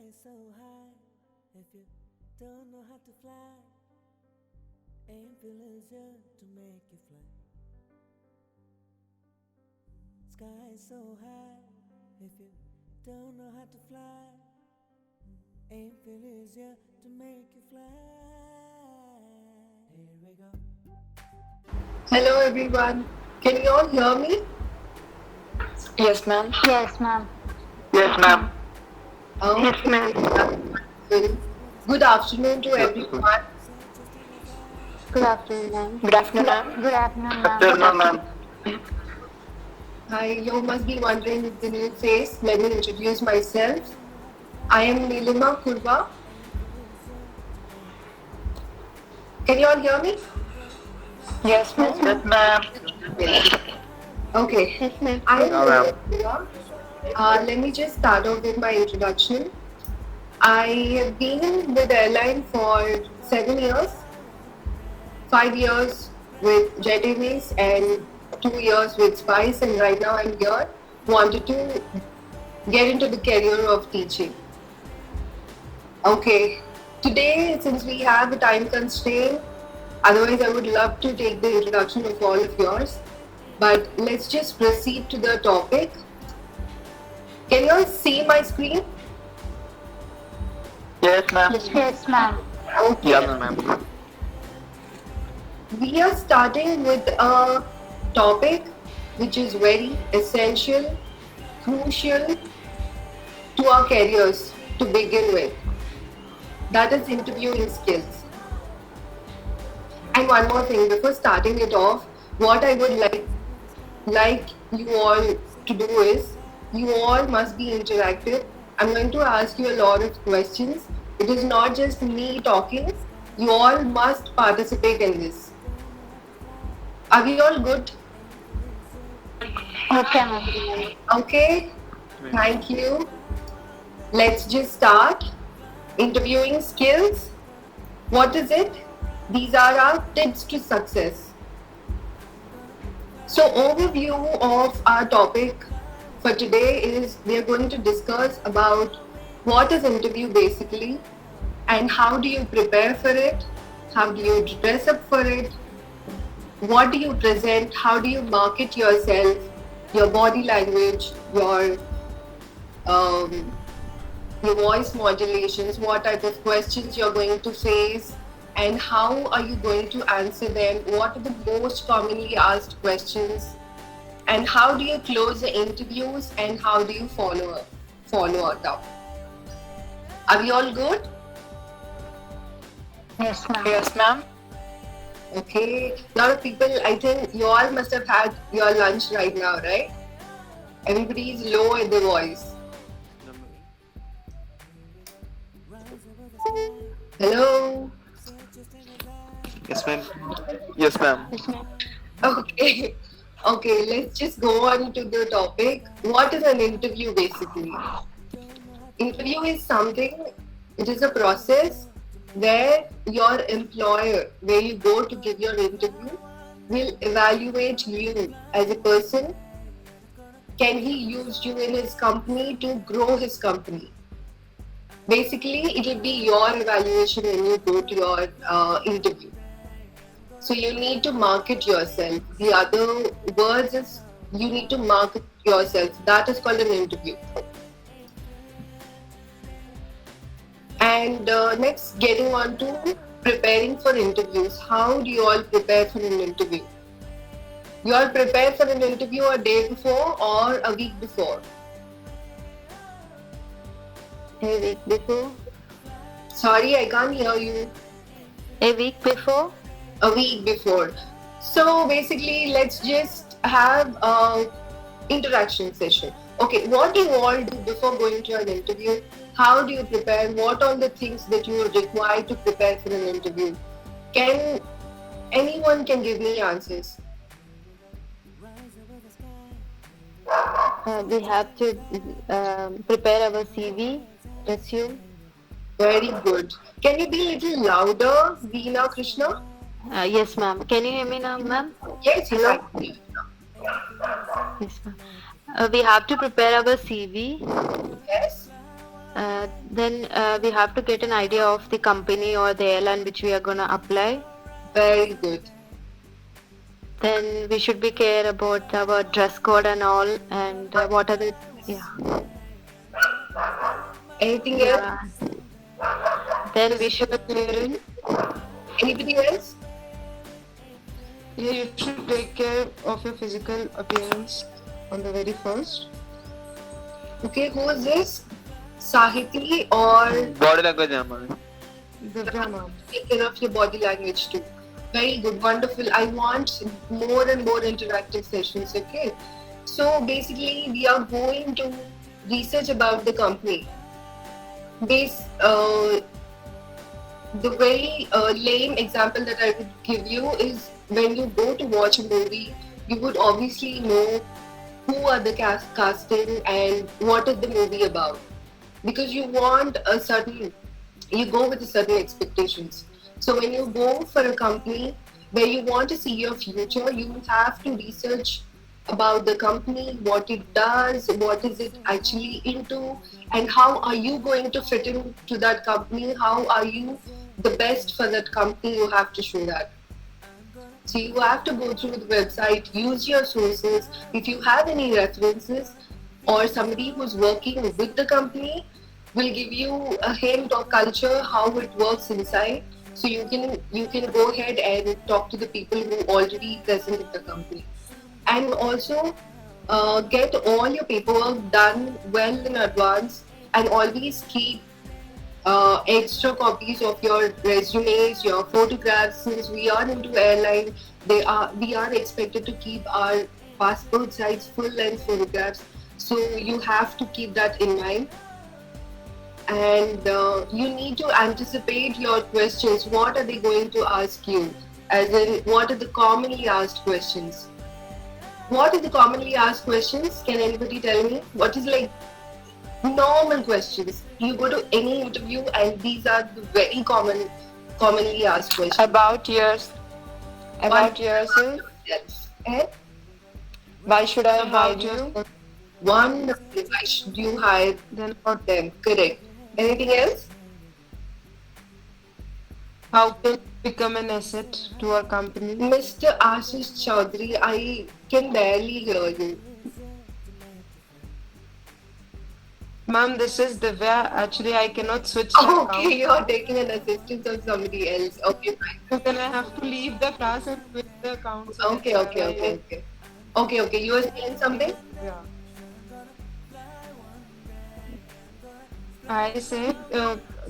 is so high. If you don't know how to fly, aim for leisure to make you fly. Sky is so high. If you don't know how to fly, aim for leisure to make you fly. Here we go. Hello everyone. Can you all hear me? Yes, ma'am. Yes, ma'am. Yes, ma'am. Yes, ma'am. Good afternoon to everyone. Good afternoon, ma'am. Good afternoon, ma'am. Good afternoon, ma'am. Good afternoon, ma'am. Hi, you must be wondering with the new face. Let me introduce myself. I am Nilima Kurwa. Can you all hear me? Yes, ma'am. Yes, ma'am. Okay. Yes, ma'am. I am No, ma'am. Nilima. Let me just start off with my introduction. I have been with the airline for 7 years, 5 years with Jet Airways and 2 years with Spice, and right now I'm here. Wanted to get into the career of teaching. Okay, today since we have a time constraint, otherwise I would love to take the introduction of all of yours, but let's just proceed to the topic. Can you all see my screen? Yes, ma'am. Yes, ma'am. Okay. Yes, ma'am. We are starting with a topic which is very essential, crucial to our careers to begin with. That is interviewing skills. And one more thing, before starting it off, what I would like you all to do is, you all must be interactive. I'm going to ask you a lot of questions. It is not just me talking. You all must participate in this. Are we all good? Okay, ma'am. Okay, thank you. Let's just start. Interviewing skills. What is it? These are our tips to success. So, overview of our topic for today is we are going to discuss about what is interview basically and how do you prepare for it, how do you dress up for it, what do you present, how do you market yourself, your body language, your voice modulations, what type of questions you're going to face, and how are you going to answer them, what are the most commonly asked questions, and how do you close the interviews, and how do you follow it up. Are we all good? Yes, ma'am. Yes, ma'am. Okay, a lot of people, I think you all must have had your lunch right now, right? Everybody is low in the voice. Hello? Yes, ma'am. Yes, ma'am. Yes, ma'am. Okay. Okay, let's just go on to the topic. What is an interview basically? Interview is something, it is a process where your employer, where you go to give your interview, will evaluate you as a person. Can he use you in his company to grow his company? Basically, it will be your evaluation when you go to your interview. So you need to market yourself. The other words is you need to market yourself. That is called an interview. And next, getting on to preparing for interviews. How do you all prepare for an interview? You all prepare for an interview a day before or a week before? A week before. Sorry, I can't hear you. A week before. A week before. So basically, let's just have a interaction session. Okay, what do you all do before going to an interview? How do you prepare? What are the things that you are required to prepare for an interview? Can anyone give me answers? We have to prepare our CV, resume. Very good. Can you be a little louder, Veena Krishna? Yes, ma'am. Can you hear me now, ma'am? Yes, Hello? I can. Yes, ma'am. We have to prepare our CV, Yes. Then we have to get an idea of the company or the airline which we are gonna apply. Very good. Then we should be care about our dress code and all, and what are the Anything else? Then we should Anybody else? Yeah, you should take care of your physical appearance on the very first. Okay, who is this? Sahiti or Body language, ma'am. Divya ma'am. take care of your body language too. Very good, wonderful. I want more and more interactive sessions, okay? So basically, we are going to research about the company. The very lame example that I would give you is when you go to watch a movie, you would obviously know who are the casting and what is the movie about. Because you want you go with a certain expectations. So when you go for a company where you want to see your future, you have to research about the company, what it does, what is it actually into, and how are you going to fit into that company, how are you the best for that company. You have to show that. So you have to go through the website, use your sources. If you have any references or somebody who's working with the company will give you a hint of culture, how it works inside. So you can go ahead and talk to the people who already present in the company. And also get all your paperwork done well in advance, and always keep extra copies of your resumes, your photographs. Since we are into airline, we are expected to keep our passport size full length photographs. So you have to keep that in mind. And you need to anticipate your questions. What are they going to ask you? As in, what are the commonly asked questions? What are the commonly asked questions? Can anybody tell me? What is like normal questions? You go to any interview and these are the very commonly asked questions. About yourself. Yes. And Why should I hire about you? yourself. Wonderful. Why should you hire Then them? Correct. Anything else? how can you become an asset to our company? Mr. Ashish Chaudhary, I can barely hear you. Ma'am, this is Divya. Actually, I cannot switch the Okay, you're taking an assistance of somebody else. Okay, fine. account. Then I have to leave the class and switch the account. So Okay. You were saying something? Yeah. I said,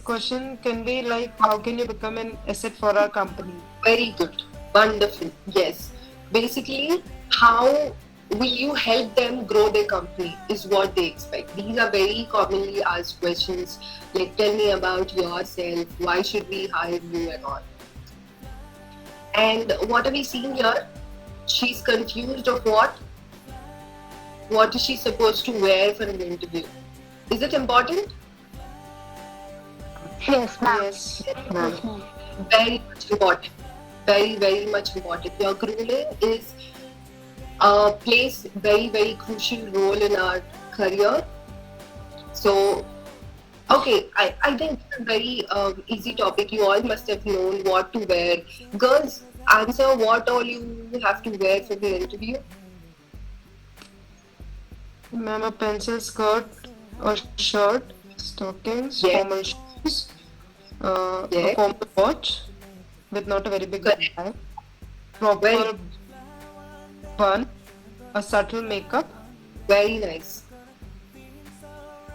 question can be like, how can you become an asset for our company? Very good. Wonderful. Yes. Basically, how will you help them grow their company is what they expect. These are very commonly asked questions. Like, tell me about yourself. Why should we hire you and all? And what are we seeing here? She's confused of what? What is she supposed to wear for an interview? Is it important? yes, ma'am. Yes. Very much important. Very, very much important. Your grooming is plays very crucial role in our career. So, okay, I think it's a very easy topic. You all must have known what to wear. Girls, answer what all you have to wear for the interview. Ma'am, a pencil skirt or shirt, stockings, Yes. formal shoes, a Yes. formal watch with not a very big Correct. bag, proper Very- bun, a subtle makeup. Very nice.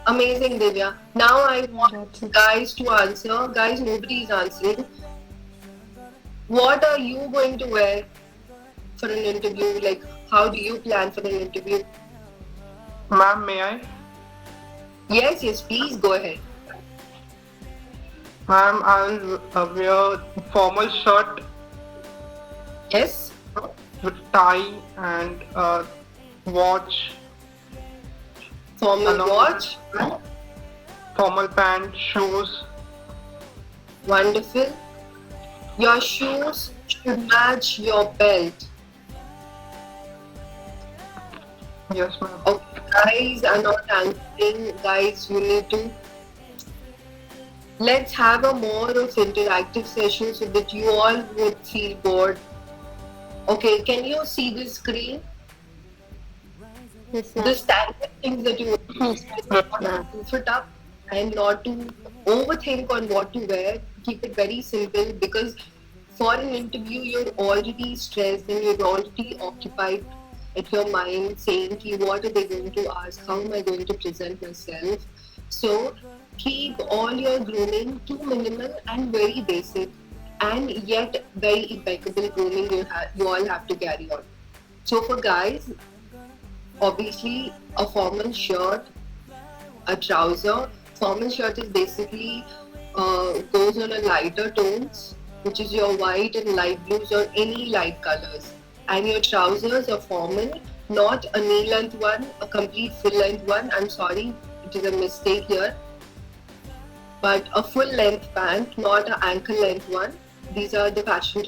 Amazing, Divya. Now I want That's it. guys to answer. Guys, nobody is answering. What are you going to wear for an interview? Like, how do you plan for an interview? Ma'am, may I? Yes, please go ahead. Ma'am, I'll wear formal shirt Yes, with tie and watch, formal Along watch. formal pants, shoes. Wonderful. Your shoes should match your belt. Yes, ma'am. Okay, guys are not answering. Guys, you need to let's have a more of interactive session so that you all would feel bored. Okay, can you see the screen? Yes, The ma'am. standard things that you Ma'am. goof it up and not to overthink on what to wear. Keep it very simple because for an interview you're already stressed and you're already occupied at your mind saying ki, what are they going to ask, how am I going to present myself. So keep all your grooming to minimal and very basic and yet very impeccable grooming you all have to carry on. So for guys, obviously a formal shirt, a trouser. Formal shirt is basically goes on a lighter tones, which is your white and light blues or any light colors. And your trousers are formal, not a knee length one, a complete full length one. I'm sorry, it is a mistake here. But a full length pant, not an ankle length one. These are the fashion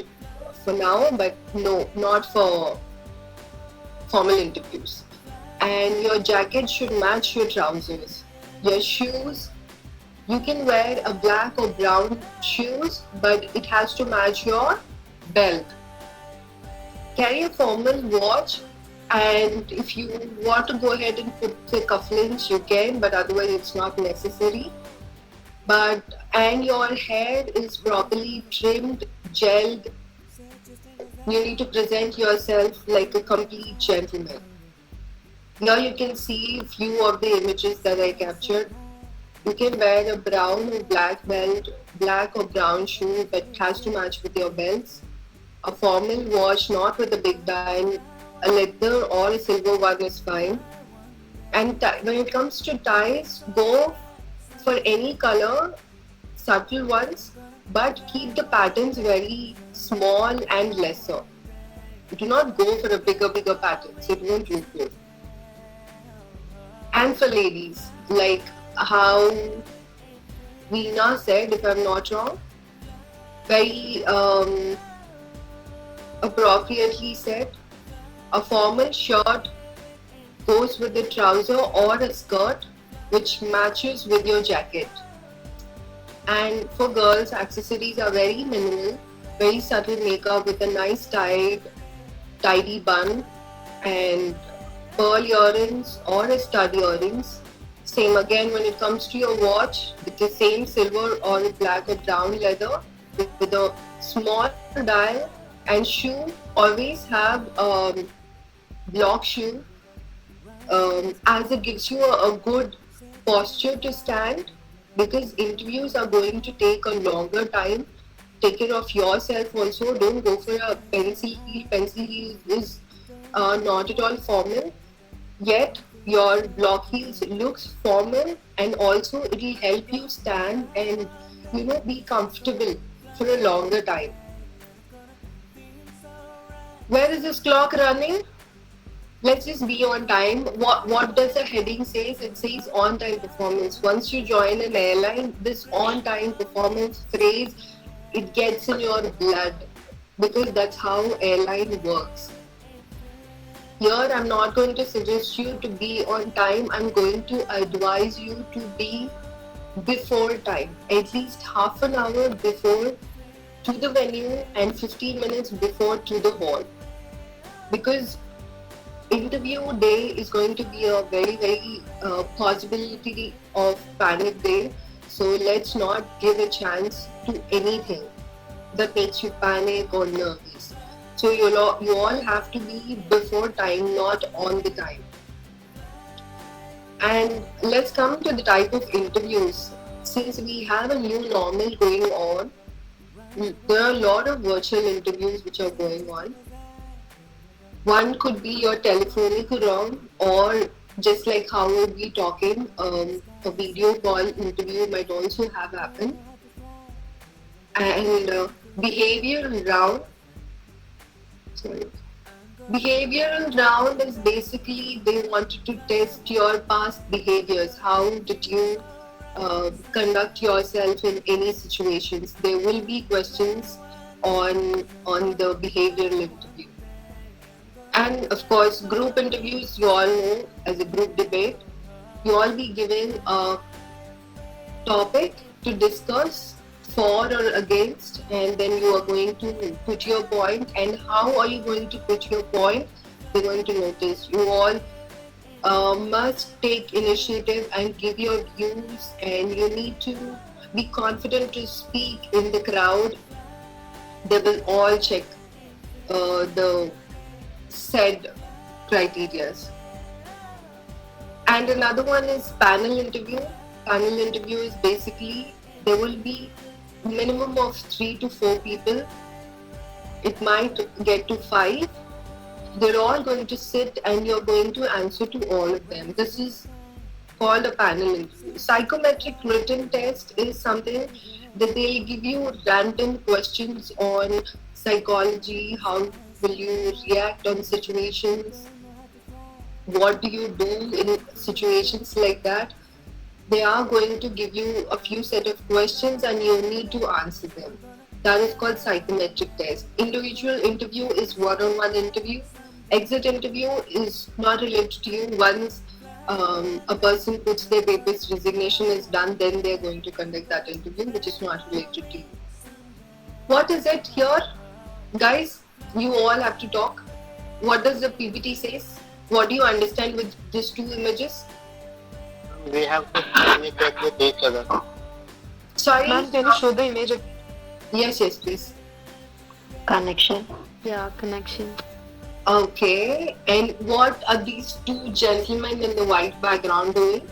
for now, but no, not for formal interviews. And your jacket should match your trousers. Your shoes, you can wear a black or brown shoes, but it has to match your belt. Carry a formal watch, and if you want to go ahead and put the cufflinks, you can, but otherwise it's not necessary. And your hair is properly trimmed, gelled. You need to present yourself like a complete gentleman. Now you can see a few of the images that I captured. You can wear a brown or black belt, black or brown shoe, but it has to match with your belts. A formal watch, not with a big dial, a leather or a silver one is fine. And when it comes to ties, go for any color, subtle ones, but keep the patterns very small and lesser. Do not go for a bigger patterns. It won't look good. And for ladies, like how Veena said, if I'm not wrong, very appropriately said, a formal shirt goes with the trouser or a skirt which matches with your jacket. And for girls, accessories are very minimal, very subtle makeup with a nice tidy bun and pearl earrings or a stud earrings. Same again when it comes to your watch, with the same silver or black or brown leather with a small dial. And shoe, always have block shoe as it gives you a good posture to stand, because interviews are going to take a longer time. Take care of yourself also. Don't go for a pencil heel. Pencil heel is not at all formal, yet your block heels looks formal, and also it will help you stand and be comfortable for a longer time. Where is this clock running? Let's just be on time. What does the heading say? It says on time performance. Once you join an airline, this on time performance phrase, it gets in your blood, because that's how airline works. Here I'm not going to suggest you to be on time. I'm going to advise you to be before time, at least half an hour before to the venue and 15 minutes before to the hall. Because interview day is going to be a very possibility of panic day. So let's not give a chance to anything that makes you panic or nervous. So you all have to be before time, not on the time. And let's come to the type of interviews. Since we have a new normal going on, there are a lot of virtual interviews which are going on. One could be your telephonic round, or just like how we'll be talking, a video call interview might also have happened. And behavioral round. Behavioral round is basically they wanted to test your past behaviors. How did you conduct yourself in any situations? There will be questions on the behavioral interview. And of course, group interviews, you all know, as a group debate, you all be given a topic to discuss for or against, and then you are going to put your point. And how are you going to put your point? They're going to notice. You all must take initiative and give your views, and you need to be confident to speak in the crowd. They will all check the said criterias. And another one is panel interview. Panel interview is basically there will be minimum of 3 to 4 people. It might get to 5. They're all going to sit and you're going to answer to all of them. This is called a panel interview. Psychometric written test is something that they'll give you random questions on psychology, how will you react on situations, what do you do in situations like that. They are going to give you a few set of questions and you need to answer them. That is called psychometric test. Individual interview is one-on-one interview. Exit interview is not related to you. Once a person puts their papers, resignation is done, then they're going to conduct that interview, which is not related to you. What is it here? Guys, you all have to talk. What does the PPT says? What do you understand with these two images? We have to communicate with each other. Sorry? Ma'am, can you show the image? Yes, please. Connection. Yeah, connection. Okay. And what are these two gentlemen in the white background doing?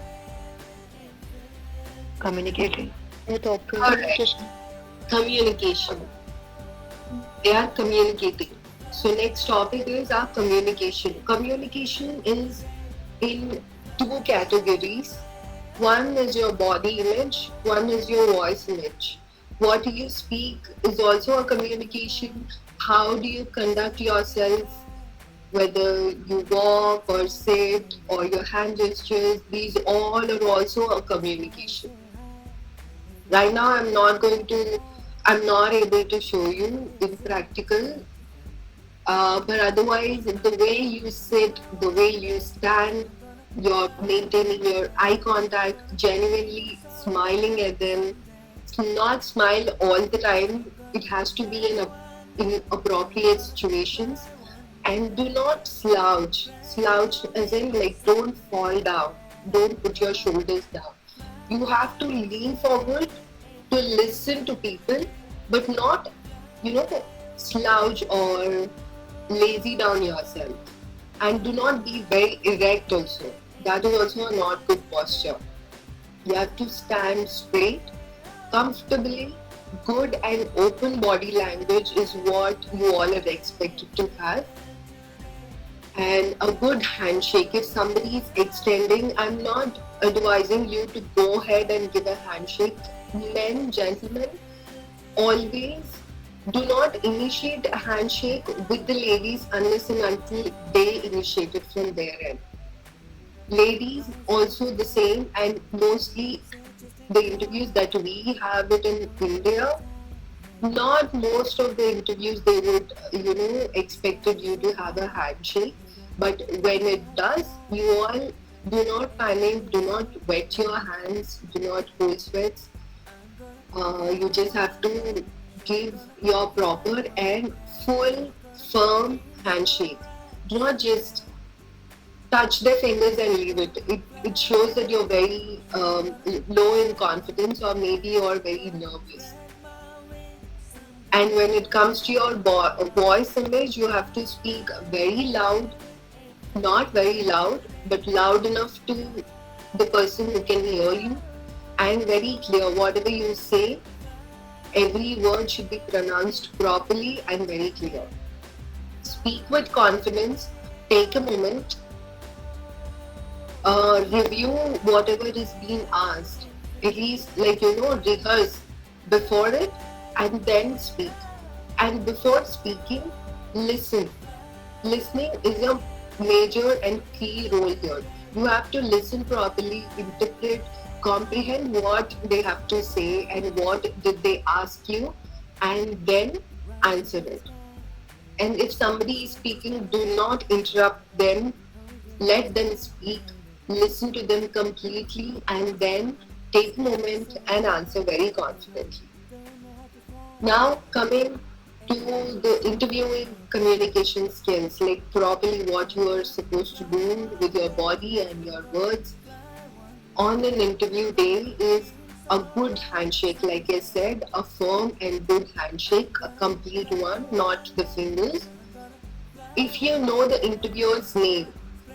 Communicating. With open. Correct. Communication. They are communicating. So next topic is our communication. Communication is in 2 categories. One is your body image, one is your voice image. What you speak is also a communication. How do you conduct yourself, whether you walk or sit or your hand gestures, these all are also a communication. Right now I'm not able to show you in practical, but otherwise the way you sit, the way you stand, you're maintaining your eye contact, genuinely smiling at them. Not smile all the time. It has to be in appropriate situations. And do not slouch. Slouch as in like don't fall down. Don't put your shoulders down. You have to lean forward to listen to people, but not, slouch or lazy down yourself. And do not be very erect also. That is also a not good posture. You have to stand straight, comfortably. Good and open body language is what you all are expected to have. And a good handshake. If somebody is extending, I'm not advising you to go ahead and give a handshake. Men, gentlemen, always do not initiate a handshake with the ladies unless and until they initiate it from their end. Ladies also the same, and mostly the interviews that we have it in India, not most of the interviews they would, expected you to have a handshake. But when it does, you all do not panic, do not wet your hands, do not hold sweats. You just have to give your proper and full, firm handshake. Do not just touch their fingers and leave it. It shows that you're very low in confidence, or maybe you're very nervous. And when it comes to your voice image, you have to speak very loud, not very loud, but loud enough to the person who can hear you, and very clear. Whatever you say, every word should be pronounced properly and very clear. Speak with confidence. Take a moment. Review whatever is being asked. At least, rehearse before it and then speak. And before speaking, listen. Listening is a major and key role here. You have to listen properly, interpret, comprehend what they have to say and what did they ask you, and then answer it. And if somebody is speaking, do not interrupt them. Let them speak. Listen to them completely and then take a moment and answer very confidently. Now coming to the interviewing communication skills, like properly what you are supposed to do with your body and your words on an interview day is a good handshake. Like I said, a firm and good handshake, a complete one, not the fingers. If you know the interviewer's name,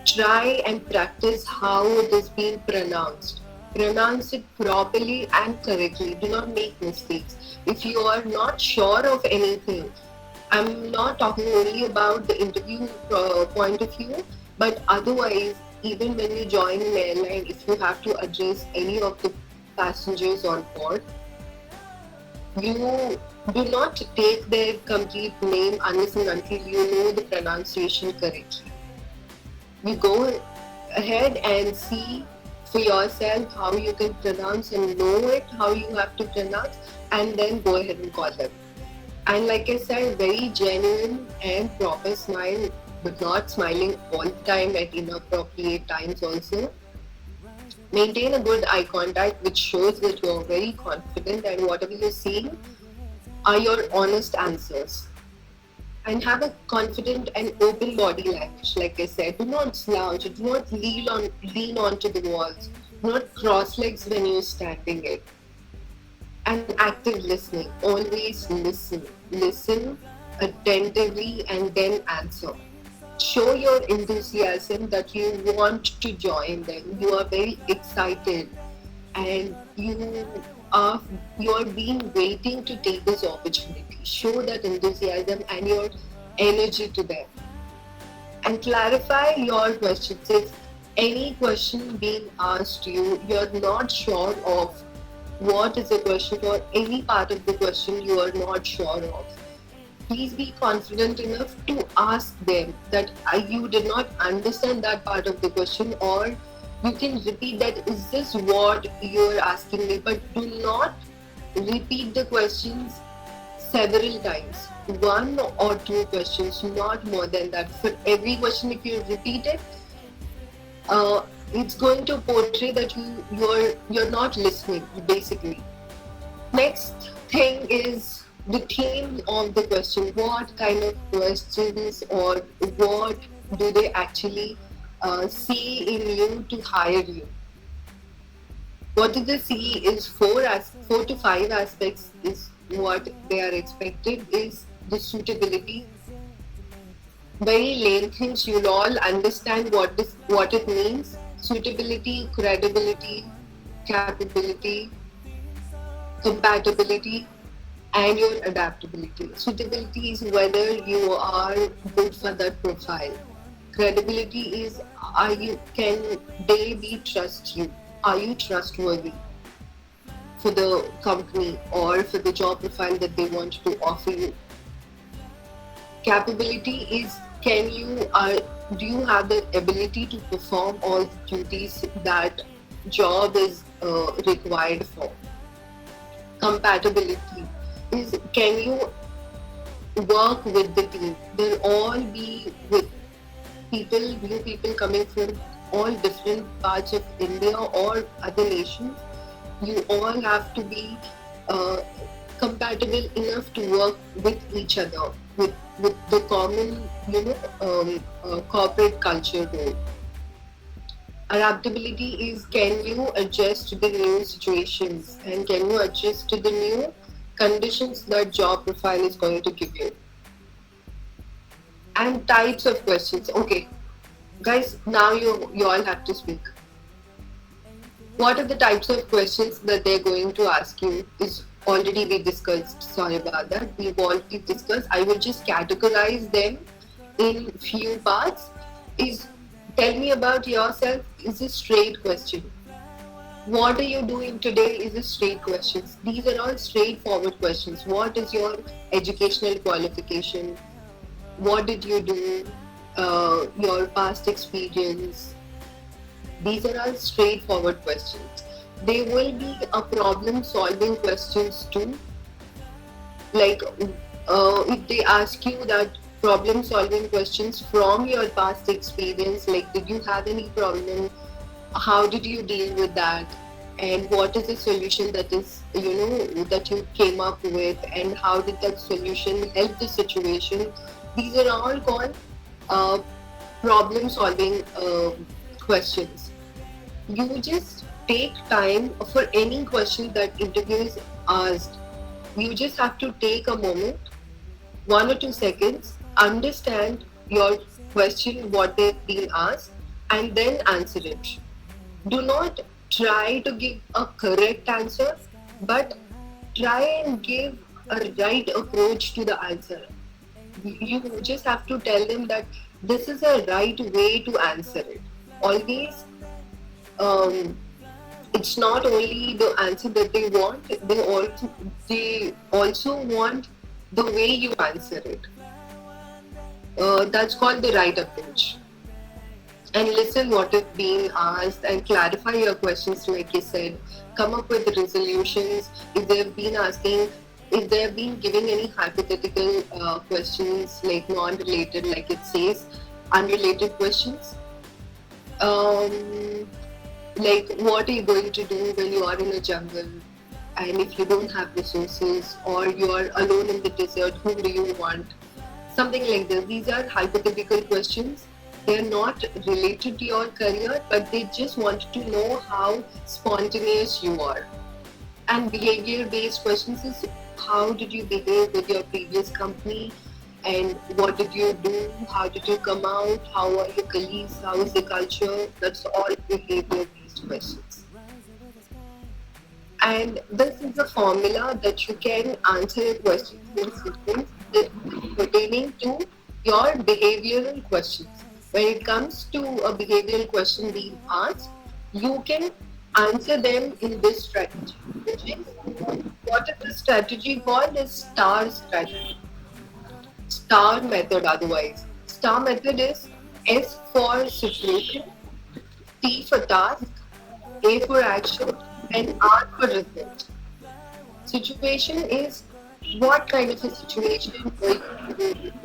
try and practice how it is being pronounced. Pronounce it properly and correctly. Do not make mistakes. If you are not sure of anything, I'm not talking only about the interview point of view, but otherwise, even when you join an airline, if you have to address any of the passengers on board, you do not take their complete name unless and until you know the pronunciation correctly. You go ahead and see for yourself how you can pronounce and know it, how you have to pronounce, and then go ahead and call them. And like I said, very genuine and proper smile, but not smiling all the time at inappropriate times also. Maintain a good eye contact, which shows that you are very confident and whatever you're saying are your honest answers. And have a confident and open body language. Like I said, do not slouch, do not lean onto the walls, do not cross legs when you're standing it. And active listening. Always listen. Listen attentively and then answer. Show your enthusiasm that you want to join them. You are very excited and you are being waiting to take this opportunity. Show that enthusiasm and your energy to them. And clarify your questions. If any question being asked you, you're not sure of what is the question or any part of the question you are not sure of, please be confident enough to ask them that you did not understand that part of the question, or you can repeat that, is this what you're asking me? But do not repeat the questions several times. One or two questions, not more than that. For every question, if you repeat it, it's going to portray that you're not listening, basically. Next thing is the theme of the question. What kind of questions or what do they actually see in you to hire you? What do they see is 4 to 5 aspects is what they are expected is the suitability. Very lame things, you'll all understand what it means. Suitability, credibility, capability, compatibility, and your adaptability. Suitability is whether you are good for that profile. Credibility is can they trust you? Are you trustworthy for the company or for the job profile that they want to offer you? Capability is do you have the ability to perform all the duties that job is required for? Compatibility is can you work with the team? They'll all be with new people coming from all different parts of India or other nations. You all have to be compatible enough to work with each other, with the common, corporate culture role. Adaptability is can you adjust to the new situations and can you adjust to the new conditions that job profile is going to give you. And types of questions. Okay, guys, now you all have to speak. What are the types of questions that they're going to ask you is already we discussed. Sorry about that. We've already discussed. I will just categorize them in few parts. Is tell me about yourself is a straight question. What are you doing today is a straight question. These are all straightforward questions. What is your educational qualification? What did you do? Your past experience. These are all straightforward questions. There will be a problem-solving questions too. Like if they ask you that problem-solving questions from your past experience, like did you have any problem? How did you deal with that? and what is the solution that is, that you came up with, and how did that solution help the situation. These are all called uh, problem solving questions. You just take time for any question that interview is asked. You just have to take a moment, 1 or 2 seconds, understand your question, what they've been asked, and then answer it. Do not try to give a correct answer, but try and give a right approach to the answer. You just have to tell them that this is a right way to answer it. Always, um, it's not only the answer that they want; they also want the way you answer it. That's called the right approach. And listen what is being asked and clarify your questions, like you said. Come up with resolutions. If they've been asking, if they've been giving any hypothetical questions, like non-related, like it says, unrelated questions, um, like what are you going to do when you are in a jungle, and if you don't have resources, or you are alone in the desert, whom do you want? Something like this. These are hypothetical questions. They're not related to your career, but they just want to know how spontaneous you are. And behavior based questions is, how did you behave with your previous company, and what did you do, how did you come out, how are your colleagues, how is the culture. That's all behavior based questions. And this is a formula that you can answer a question in sequence pertaining to your behavioral questions. When it comes to a behavioral question being asked, you can answer them in this strategy, which is, what is the strategy called? Is STAR strategy. STAR method otherwise. STAR method is S for situation, T for task, A for action, and R for result. Situation is, what kind of a situation,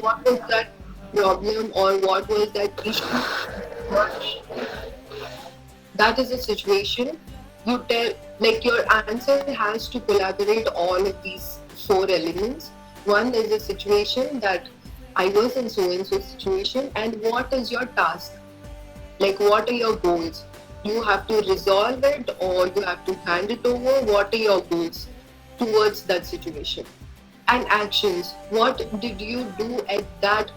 what was that problem, or what was that issue. That is a situation. You tell, like, your answer has to collaborate all of these four elements. One is a situation, that I was in so and so situation, and what is your task? Like, what are your goals? You have to resolve it, or you have to hand it over. What are your goals towards that situation? And actions. What did you do at that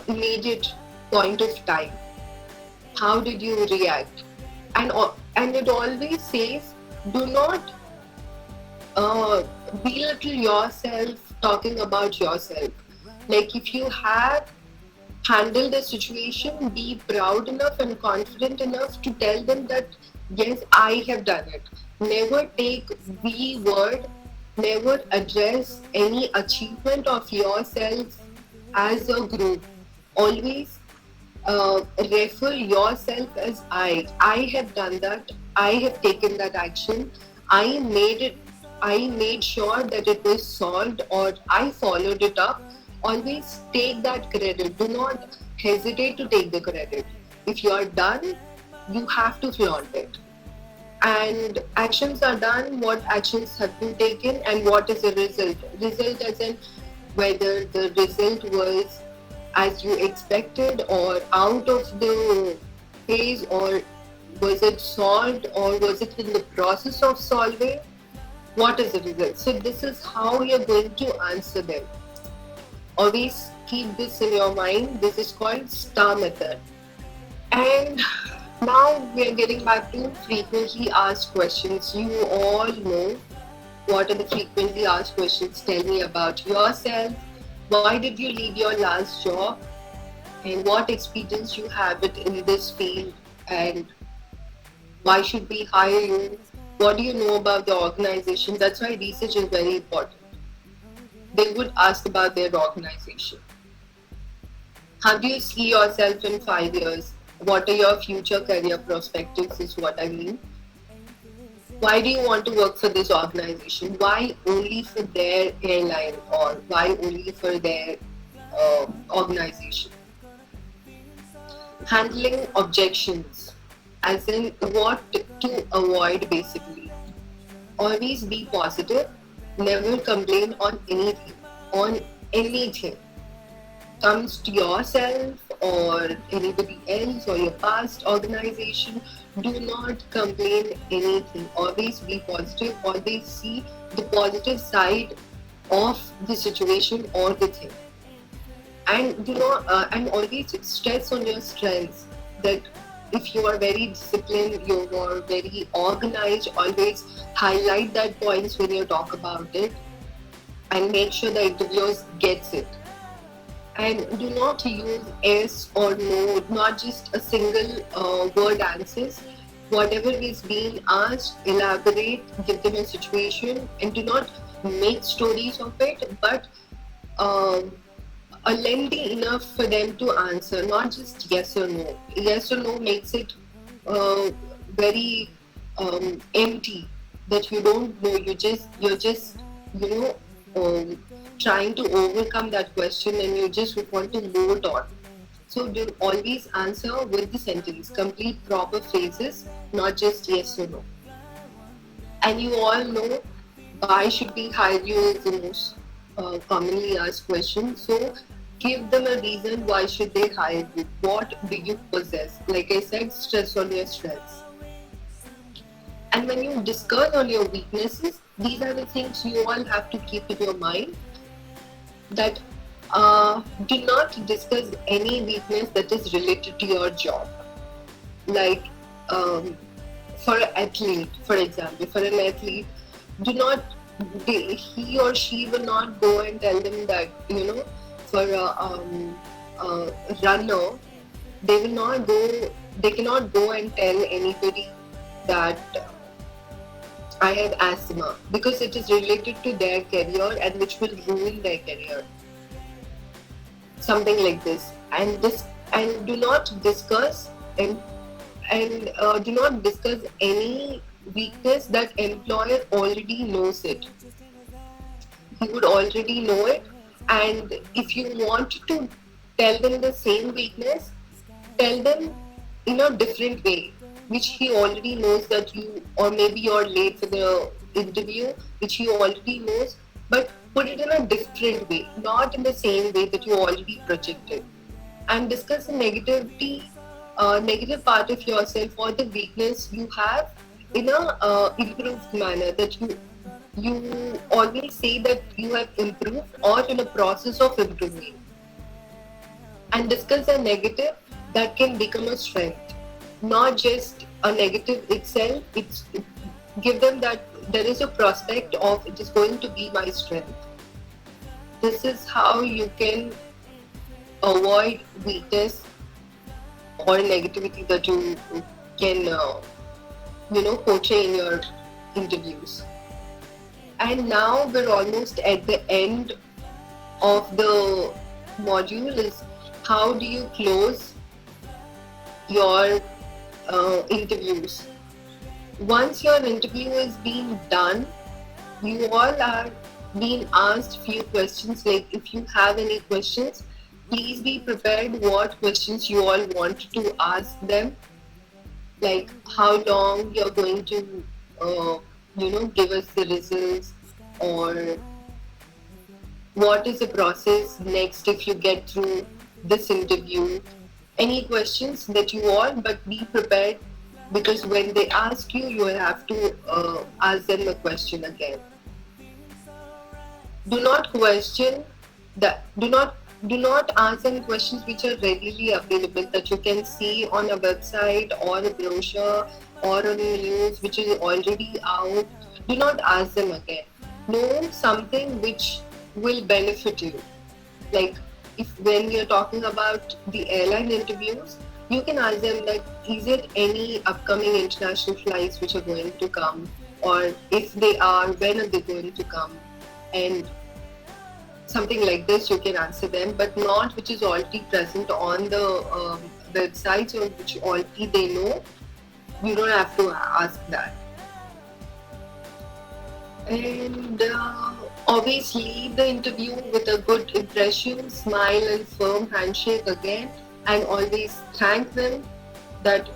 immediate point of time? How did you react? And it always says, do not belittle yourself talking about yourself. Like, if you have handled the situation, be proud enough and confident enough to tell them that, yes, I have done it. Never take the word, never address any achievement of yourself as a group. Always refer yourself as I. I have done that. I have taken that action. I made sure that it was solved, or I followed it up. Always take that credit. Do not hesitate to take the credit. If you are done, you have to flaunt it. And actions are done, what actions have been taken, and what is the result. Result as in whether the result was as you expected, or out of the phase, or was it solved, or was it in the process of solving. What is the result? So this is how you're going to answer them. Always keep this in your mind. This is called STAR method. And now we are getting back to frequently asked questions. You all know what are the frequently asked questions. Tell me about yourself. Why did you leave your last job? And what experience you have it in this field? And why should we hire you? What do you know about the organization? That's why research is very important. They would ask about their organization. How do you see yourself in 5 years? What are your future career perspectives is what I mean. Why do you want to work for this organization? Why only for their airline, or why only for their organization? Handling objections. as in what to avoid basically. Always be positive, never complain on anything. Comes to yourself or anybody else or your past organization, do not complain anything. Always be positive, always see the positive side of the situation or the thing. And and always stress on your strengths, that if you are very disciplined, you are very organized, always highlight that points when you talk about it and make sure the interviewers gets it. And do not use yes or no, not just a single word answers. Whatever is being asked, elaborate, give them a situation, and do not make stories of it, but a lengthy enough for them to answer, not just yes or no. Yes or no makes it very empty, that you don't know. You're just trying to overcome that question, and you just want to move it on. So do always answer with the sentence, complete proper phrases, not just yes or no. And you all know why should we hire you is the most commonly asked question. So give them a reason why should they hire you. What do you possess? Like I said, stress on your strengths. And when you discuss on your weaknesses, these are the things you all have to keep in your mind, that do not discuss any weakness that is related to your job. Like for an athlete, for example, do not, he or she will not go and tell them that, for a runner, they cannot go and tell anybody that I have asthma, because it is related to their career and which will ruin their career. Something like this. And do not discuss do not discuss any weakness that employer already knows it. He would already know it, and if you want to tell them the same weakness, tell them in a different way, which he already knows that you, or maybe you're late for the interview, which he already knows, but put it in a different way, not in the same way that you already projected. And discuss the negative part of yourself or the weakness you have in a improved manner, that you always say that you have improved or in a process of improving. And discuss a negative that can become a strength, not just a negative itself. Give them that there is a prospect of it is going to be my strength. This is how you can avoid weakness or negativity that you can portray in your interviews. And now we're almost at the end of the module. Is how do you close your interviews? Once your interview is being done, you all are being asked few questions. Like if you have any questions, please be prepared what questions you all want to ask them. Like how long you're going to give us the results, or what is the process next if you get through this interview. Any questions that you want, but be prepared, because when they ask you, you will have to ask them the question again. Do not question that. Do not ask them questions which are readily available, that you can see on a website or a brochure or on the news which is already out. Do not ask them again. Know something which will benefit you. Like when you're talking about the airline interviews, you can ask them that, is there any upcoming international flights which are going to come, or if they are, when are they going to come? And something like this you can answer them, but not which is already present on the websites or which already they know. You don't have to ask that. And always leave the interview with a good impression, smile and firm handshake again, and always thank them that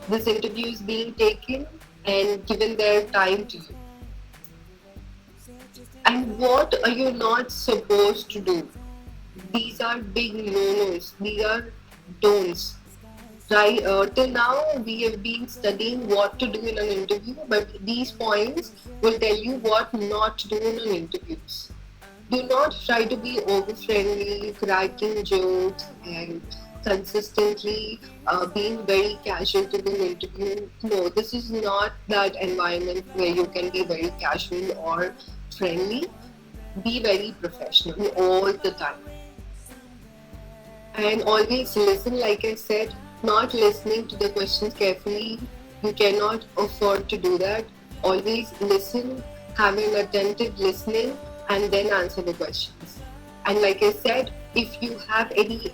this interview is being taken and given their time to you. And what are you not supposed to do? These are big no-nos. These are don'ts. Right? Till now, we have been studying what to do in an interview, but these points will tell you what not to do in an interviews. Do not try to be over-friendly, cracking jokes, and consistently being very casual to the interview. No, this is not that environment where you can be very casual or friendly. Be very professional all the time. And always listen, like I said, not listening to the questions carefully. You cannot afford to do that. Always listen, have an attentive listening, and then answer the questions. And like I said, if you have any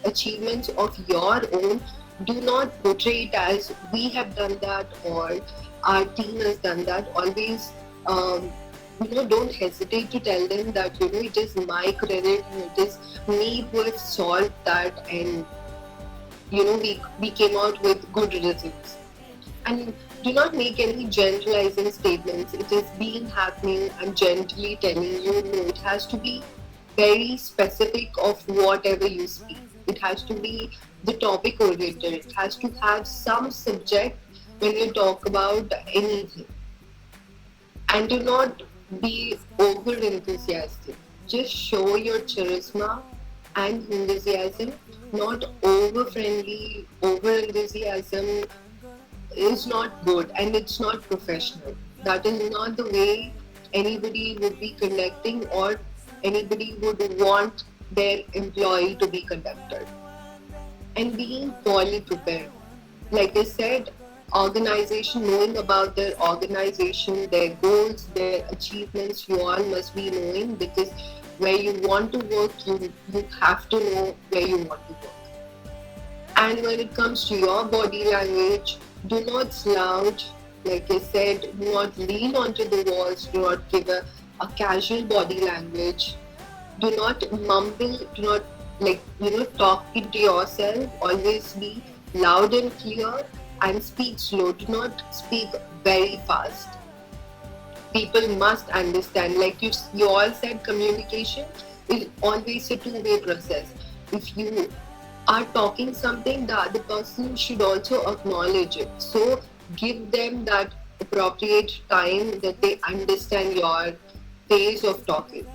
achievements of your own, do not portray it as we have done that or our team has done that. Always, don't hesitate to tell them that, it is my credit and it is me who have solved that, and, we came out with good results. And do not make any generalizing statements. It is being happening. I'm gently telling you, no, it has to be very specific of whatever you speak. It has to be the topic oriented. It has to have some subject when you talk about anything. And do not be over enthusiastic. Just show your charisma and enthusiasm, not over friendly. Over enthusiasm is not good and it's not professional. That is not the way anybody would be conducting or anybody would want their employee to be conducted. And being poorly prepared. Like I said, organization, knowing about their organization, their goals, their achievements, you all must be knowing, because where you want to work, you have to know where you want to work. And when it comes to your body language, do not slouch. Like I said, do not lean onto the walls, do not give a casual body language, do not mumble, do not talk into yourself. Always be loud and clear and speak slow. Do not speak very fast. People must understand. Like you all said, communication is always a two-way process. If you are talking something, the other person should also acknowledge it. So give them that appropriate time that they understand your pace of talking.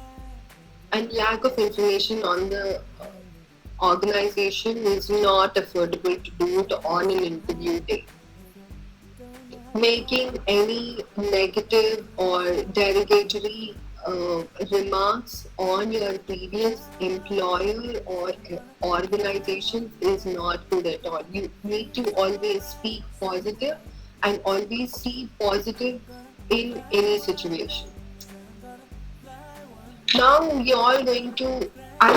And lack of information on the organization is not affordable to do it on an interview day. Making any negative or derogatory remarks on your previous employer or organization is not good at all. You need to always speak positive and always see positive in any situation. Now I'm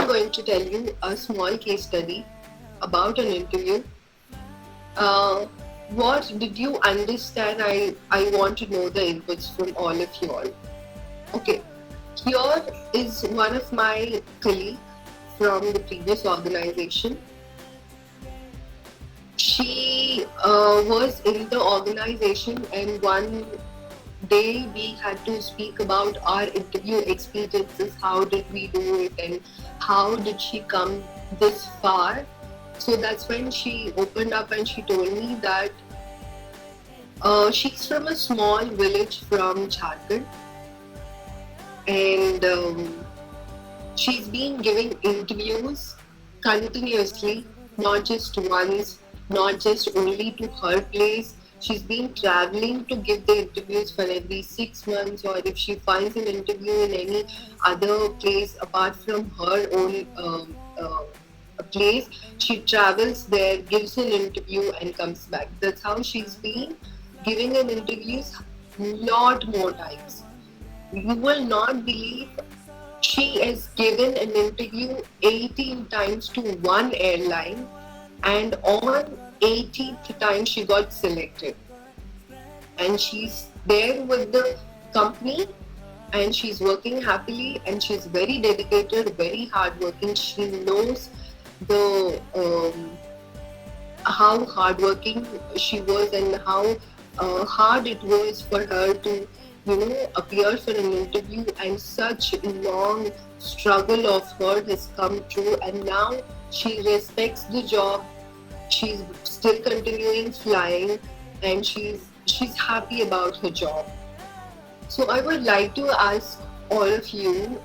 going to tell you a small case study about an interview. What did you understand? I want to know the inputs from all of you all. Okay, here is one of my colleagues from the previous organization. She was in the organization, and one day we had to speak about our interview experiences. How did we do it and how did she come this far? So that's when she opened up and she told me that she's from a small village from Jharkhand, and she's been giving interviews continuously, not just once, not just only to her place. She's been traveling to give the interviews for every 6 months, or if she finds an interview in any other place apart from her own place, she travels there, gives an interview and comes back. That's how she's been giving an interviews lot more times. You will not believe she has given an interview 18 times to one airline, and on 18th time she got selected, and she's there with the company and she's working happily, and she's very dedicated, very hardworking. She knows the how hardworking she was and how hard it was for her to, appear for an interview, and such long struggle of her has come true, and now she respects the job. She's still continuing flying, and she's happy about her job. So I would like to ask all of you,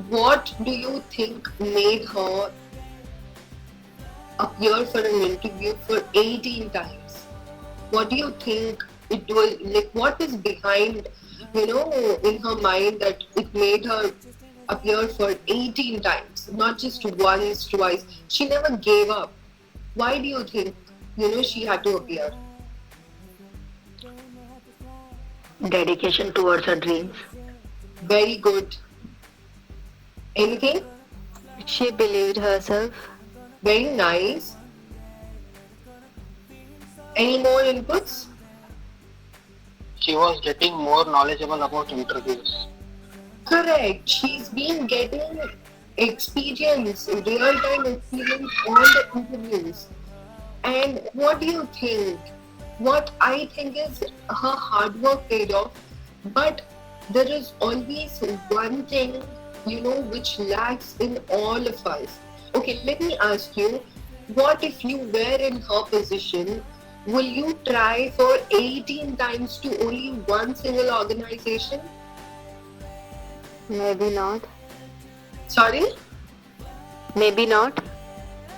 what do you think made her appear for an interview for 18 times? What do you think it was like? What is behind, in her mind that it made her appear for 18 times, not just once, twice? She never gave up. Why do you think, she had to appear? Dedication towards her dreams. Very good. Anything? She believed herself. Very nice. Any more inputs? She was getting more knowledgeable about interviews. Correct. She's been getting experience, real-time experience on the interviews. And what do you think? What I think is her hard work paid off, but there is always one thing, which lacks in all of us. Okay, let me ask you, what if you were in her position? Will you try for 18 times to only one single organization? Maybe not. Sorry? Maybe not.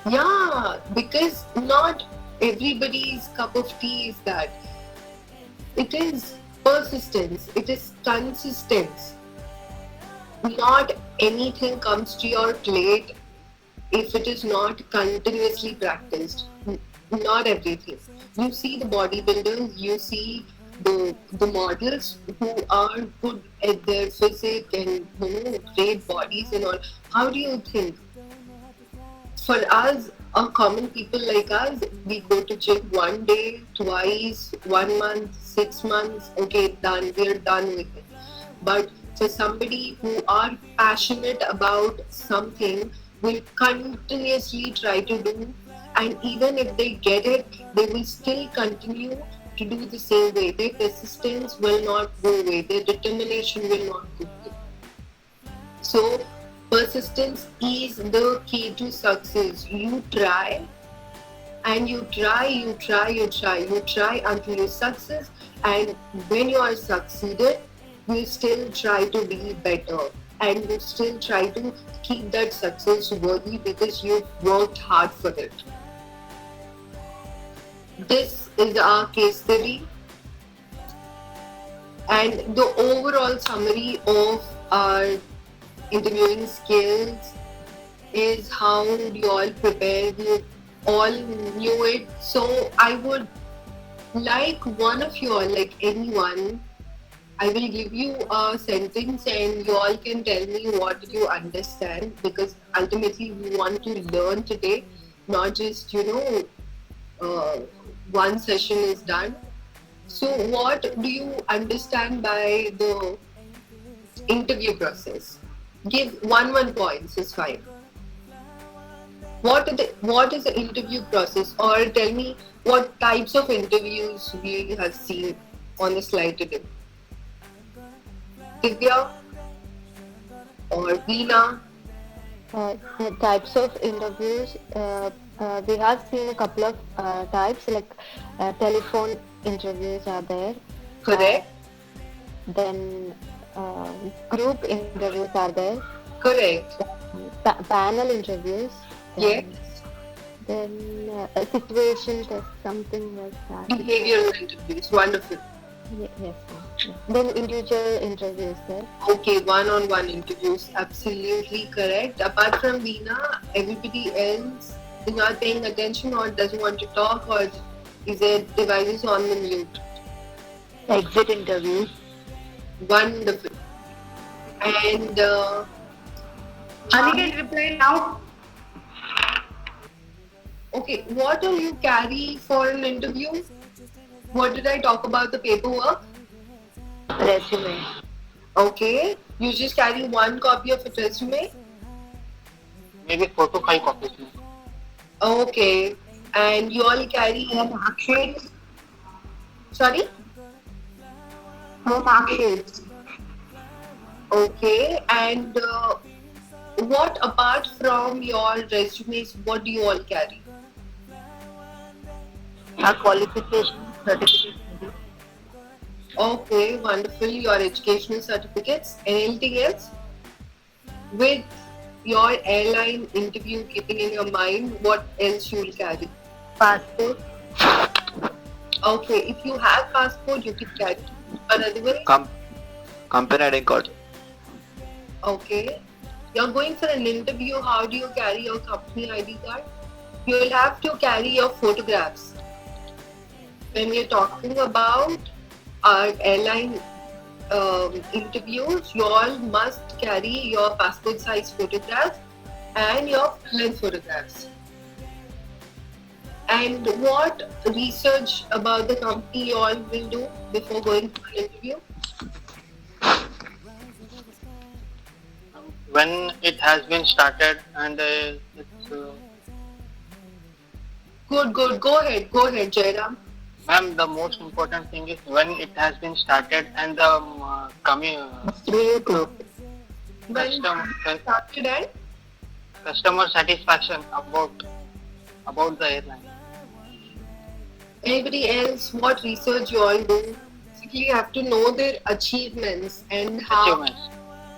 Yeah, because not everybody's cup of tea is that. It is persistence, it is consistency. Not anything comes to your plate if it is not continuously practiced. Not everything. You see the bodybuilders, you see the models who are good at their physique and great bodies and all. How do you think? For us, common people like us, we go to gym one day, twice, 1 month, 6 months, okay, done, we're done with it. But for somebody who are passionate about something, will continuously try to do, and even if they get it, they will still continue to do the same way. Their persistence will not go away, their determination will not go away. So persistence is the key to success. You try and you try until you success, and when you are succeeded, you still try to be better, and you still try to keep that success worthy because you've worked hard for it. This is our case study, and the overall summary of our interviewing skills is how you all prepared. You all knew it. So I would like one of you all, like anyone, I will give you a sentence and you all can tell me what you understand, because ultimately we want to learn today, not just, one session is done. So what do you understand by the interview process? Give one points is fine. What is the interview process, or tell me what types of interviews we have seen on the slide today? Divya or Veena? The types of interviews, we have seen a couple of types, like telephone interviews are there. Correct. Then group interviews are there. Correct. Panel interviews. Yes. Then a situation test, something like that. Behavioral interviews. Wonderful. Yes. Ma'am. Then individual interviews there. Okay, one-on-one interviews. Absolutely correct. Apart from Veena, everybody else is not paying attention or doesn't want to talk, or is their devices on the mute? Exit interviews. Wonderful. And Aniket, reply now. okay, what do you carry for an interview? What did I talk about the paperwork? Resume. Okay, you just carry one copy of a resume? Maybe 4 to 5 copies. Okay, and you all carry No mark sheets. sorry. No mark sheets. Okay, and what apart from your resumes, what do you all carry? Our qualification certificate. Okay, wonderful. Your educational certificates. Anything else? With your airline interview keeping in your mind, what else you will carry? Passport. Okay, if you have passport, you can carry. But otherwise, Company ID card. okay. You're going for an interview. How do you carry your company ID card? You will have to carry your photographs. When we're talking about our airline interviews, you all must carry your passport size photographs and your full-length photographs. And what research about the company you all will do before going for an interview? When it has been started and it's Good. Go ahead, Jairam. ma'am, the most important thing is when it has been started and the When started and customer satisfaction about the airline. anybody else, what research you all do? Basically, you have to know their achievements and how Achievements.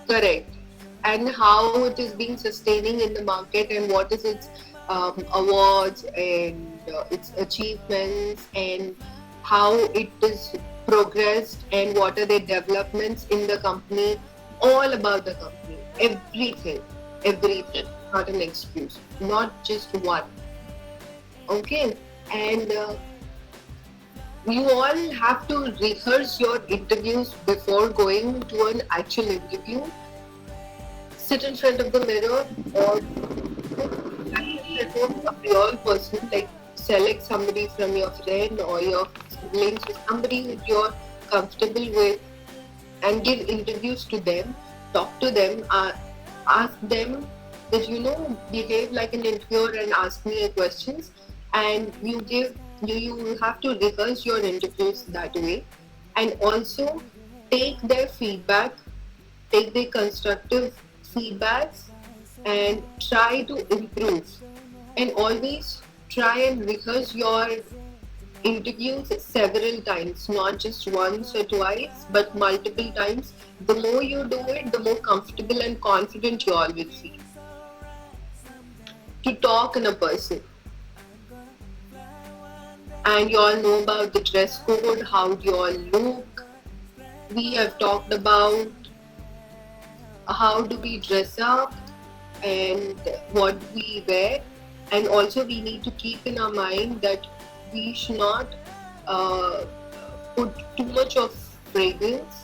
correct and how it is being sustaining in the market and what is its awards and its achievements and how it is progressed and what are the developments in the company, all about the company, everything, not an excuse, not just one. Okay, and you all have to rehearse your interviews before going to an actual interview. Sit in front of the mirror or a real person, like select somebody from your friend or your siblings or somebody that you're comfortable with and give interviews to them, talk to them, ask them that behave like an interviewer and ask me questions, and you have to rehearse your interviews that way, and also take their feedback, take their constructive feedbacks and try to improve, and always try and rehearse your interviews several times, not just once or twice but multiple times. The more you do it, the more comfortable and confident you all will feel to talk in a person. And you all know about the dress code, how you all look. We have talked about how do we dress up and what we wear, and also we need to keep in our mind that we should not put too much of fragrance.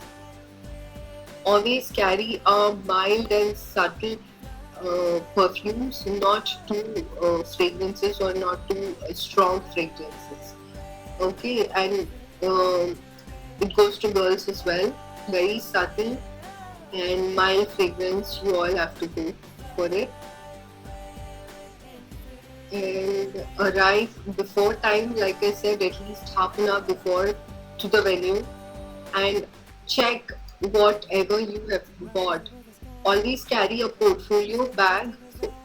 Always carry a mild and subtle perfumes, not too fragrances or not too strong fragrances. Okay, and it goes to girls as well. Very subtle and mild fragrance you all have to go for it. And arrive before time, like I said, at least half an hour before to the venue, and check whatever you have bought. Always carry a portfolio bag.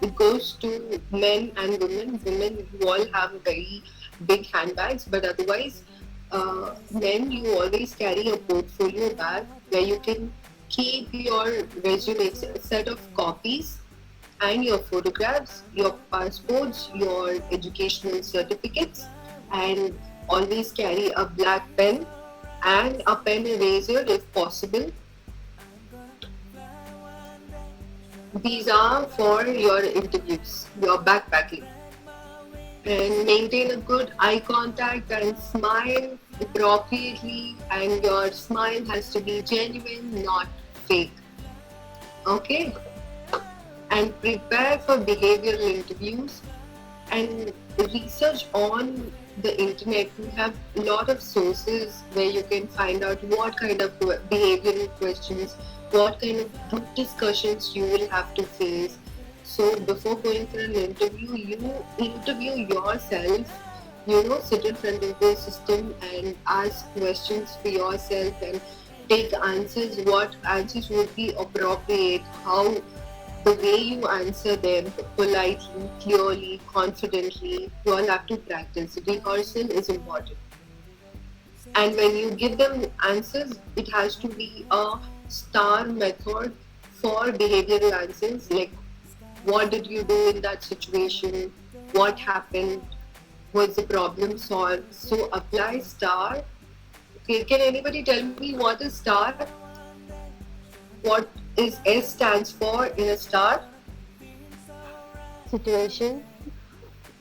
It goes to men and women. Women, you all have very big handbags, but otherwise, men, you always carry a portfolio bag where you can keep your resume, a set of copies, and your photographs, your passports, your educational certificates, and always carry a black pen and a pen eraser if possible. These are for your interviews, your backpacking. And maintain a good eye contact and smile appropriately, and your smile has to be genuine, not fake. Okay? And prepare for behavioral interviews and research on the internet. We have a lot of sources where you can find out what kind of behavioral questions, what kind of group discussions you will have to face. So before going for an interview, you interview yourself. Sit in front of the system and ask questions for yourself and take answers. What answers would be appropriate? How the way you answer them politely, clearly, confidently. You all have to practice. Rehearsal is important. And when you give them answers, it has to be a STAR method for behavioral answers, like what did you do in that situation, what happened, was the problem solved. So apply STAR. Okay, can anybody tell me what is STAR? What is S stands for in a STAR? Situation.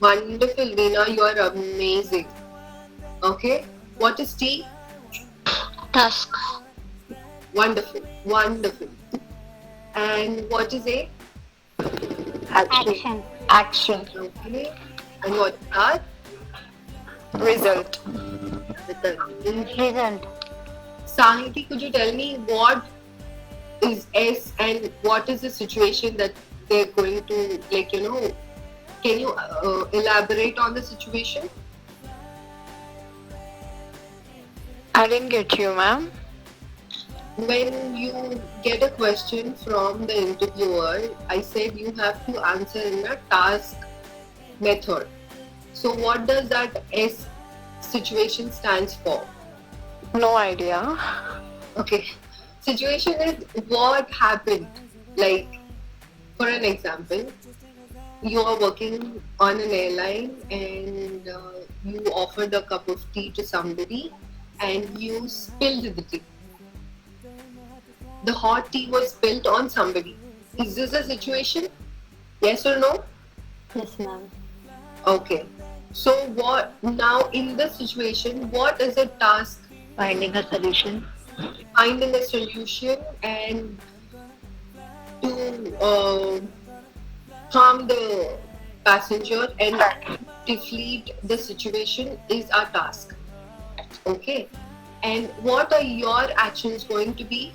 Wonderful, Veena, you are amazing. Okay, what is T? Task. Wonderful, wonderful. And what is A? Action. Action. Okay. And what is R? Result. Result. Sahiti, could you tell me what is S and what is the situation that they're going to, can you elaborate on the situation? I didn't get you, ma'am. When you get a question from the interviewer, I said you have to answer in a task method. So what does that S situation stands for? No idea. Okay. Situation is what happened. Like, for an example, you are working on an airline and you offered a cup of tea to somebody and you spilled the tea. The hot tea was spilled on somebody. Is this a situation? Yes or no? Yes, ma'am. Okay. So what now in this situation, what is the task? Finding a solution. Finding a solution and to calm the passenger and deflate the situation is our task. Okay. And what are your actions going to be?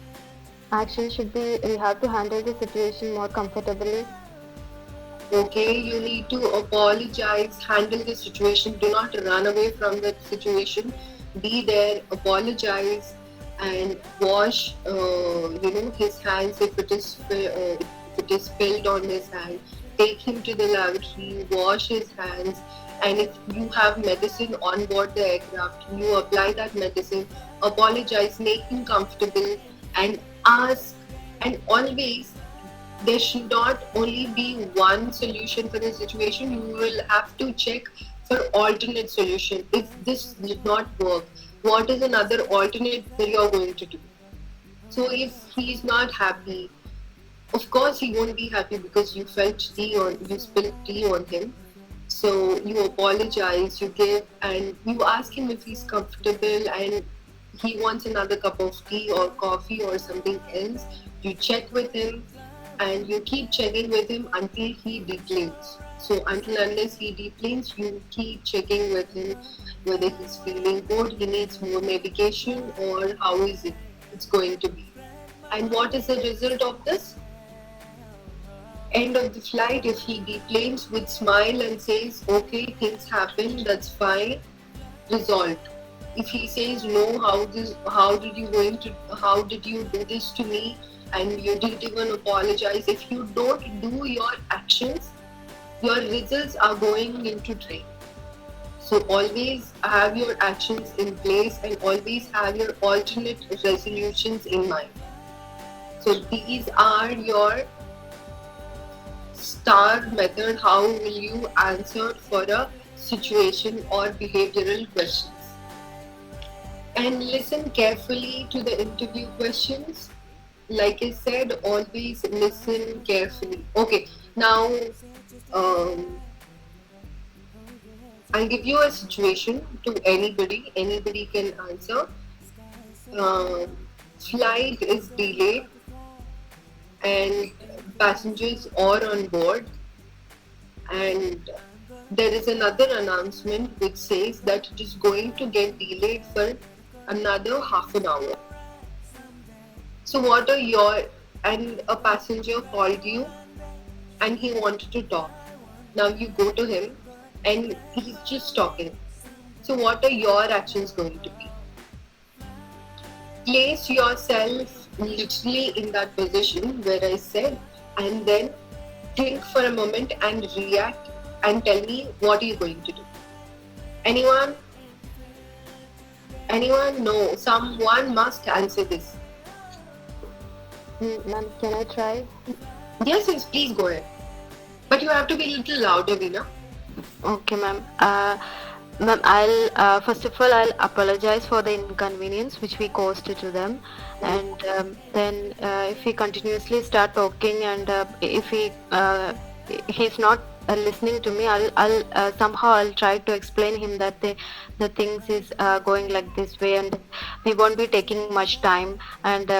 Action should be we have to handle the situation more comfortably. Okay, you need to apologize, handle the situation. Do not run away from the situation. Be there, apologize, and wash, his hands if it is spilled on his hand. Take him to the lavatory, wash his hands, and if you have medicine on board the aircraft, you apply that medicine. Apologize, make him comfortable, and ask. And always, there should not only be one solution for the situation. You will have to check for alternate solution. If this did not work, what is another alternate that you are going to do? So if he is not happy, of course he won't be happy because you spilled tea on him. So you apologize, you give, and you ask him if he's comfortable and he wants another cup of tea or coffee or something else. You check with him and you keep checking with him until he deplanes. So until unless he deplanes, you keep checking with him whether he's feeling good, he needs more medication, or how is it's going to be. And what is the result of this? End of the flight, if he deplanes with smile and says, okay, things happen, that's fine, resolved. If he says no, how did you do this to me, and you didn't even apologize. If you don't do your actions, your results are going into drain. So always have your actions in place and always have your alternate resolutions in mind. So these are your STAR method. How will you answer for a situation or behavioral questions? And listen carefully to the interview questions. Like I said, always listen carefully. Okay, now I'll give you a situation to anybody. Anybody can answer. Flight is delayed and passengers are on board, and there is another announcement which says that it is going to get delayed for another half an hour. So what are and a passenger called you and he wanted to talk. Now you go to him and he's just talking. So what are your actions going to be? Place yourself literally in that position where I said, and then think for a moment and react and tell me what are you going to do. Anyone? Anyone? No. Someone must answer this. Ma'am, can I try? Yes, yes, please go ahead. But you have to be a little louder, Veena. Okay, ma'am. Ma'am, I'll first of all I'll apologize for the inconvenience which we caused to them, and then if he continuously start talking and if he's not listening to me, I'll somehow I'll try to explain him that the things is going like this way, and we won't be taking much time, and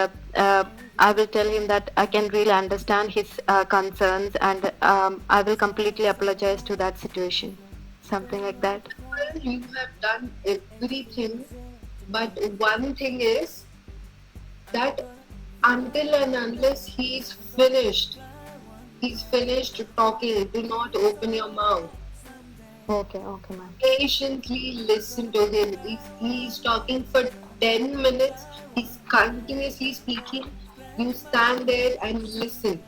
I will tell him that I can really understand his concerns, and I will completely apologize to that situation, something like that. Well, you have done everything, but one thing is that until and unless he's finished talking, do not open your mouth. Okay, ma'am. Patiently listen to him. If he's talking for 10 minutes, he's continuously speaking, you stand there and listen.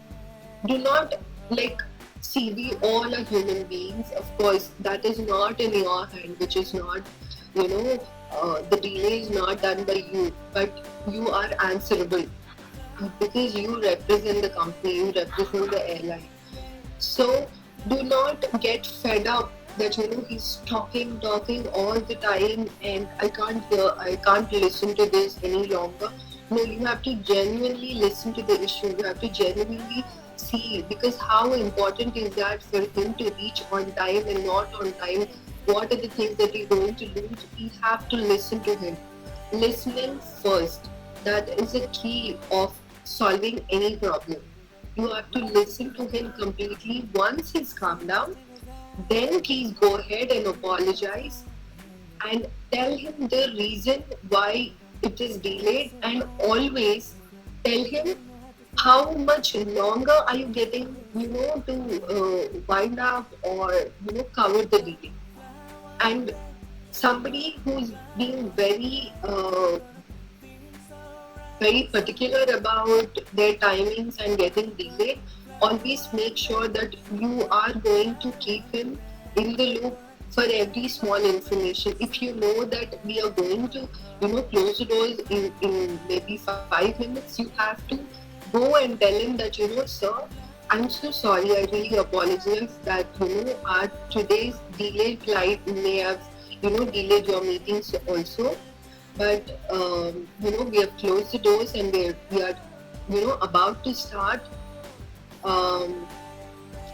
Do not see, we all are human beings. Of course, that is not in your hand, which is not, the delay is not done by you, but you are answerable because you represent the company, you represent the airline. So do not get fed up that he's talking all the time and I can't listen to this any longer. No, you have to genuinely listen to the issue. You have to genuinely see, because how important is that for him to reach on time and not on time? What are the things that he's going to lose? We have to listen to him. Listening first. That is the key of solving any problem. You have to listen to him completely. Once he's calmed down, then please go ahead and apologize and tell him the reason why it is delayed, and always tell him how much longer are you getting, to wind up or, cover the delay. And somebody who's being very particular about their timings and getting delayed, always make sure that you are going to keep him in the loop for every small information. If you know that we are going to, close the doors in maybe 5 minutes, you have to go and tell him that, sir, I'm so sorry, I really apologize that, our today's delayed flight may have, delayed your meetings also. But, we have closed the doors and we are, about to start.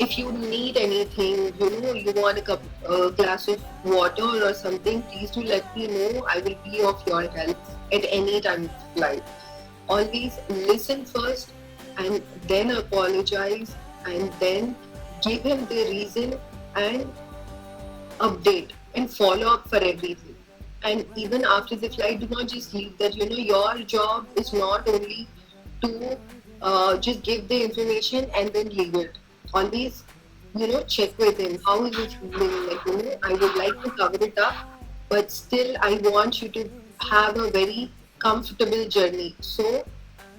If you need anything, you want a glass of water or something, please do let me know. I will be of your help at any time of flight. Always listen first and then apologize and then give him the reason and update and follow up for everything. And even after the flight, do not just leave that. Your job is not only to just give the information and then leave it. Always, check with him. How is it feeling? I would like to cover it up, but still I want you to have a very comfortable journey. So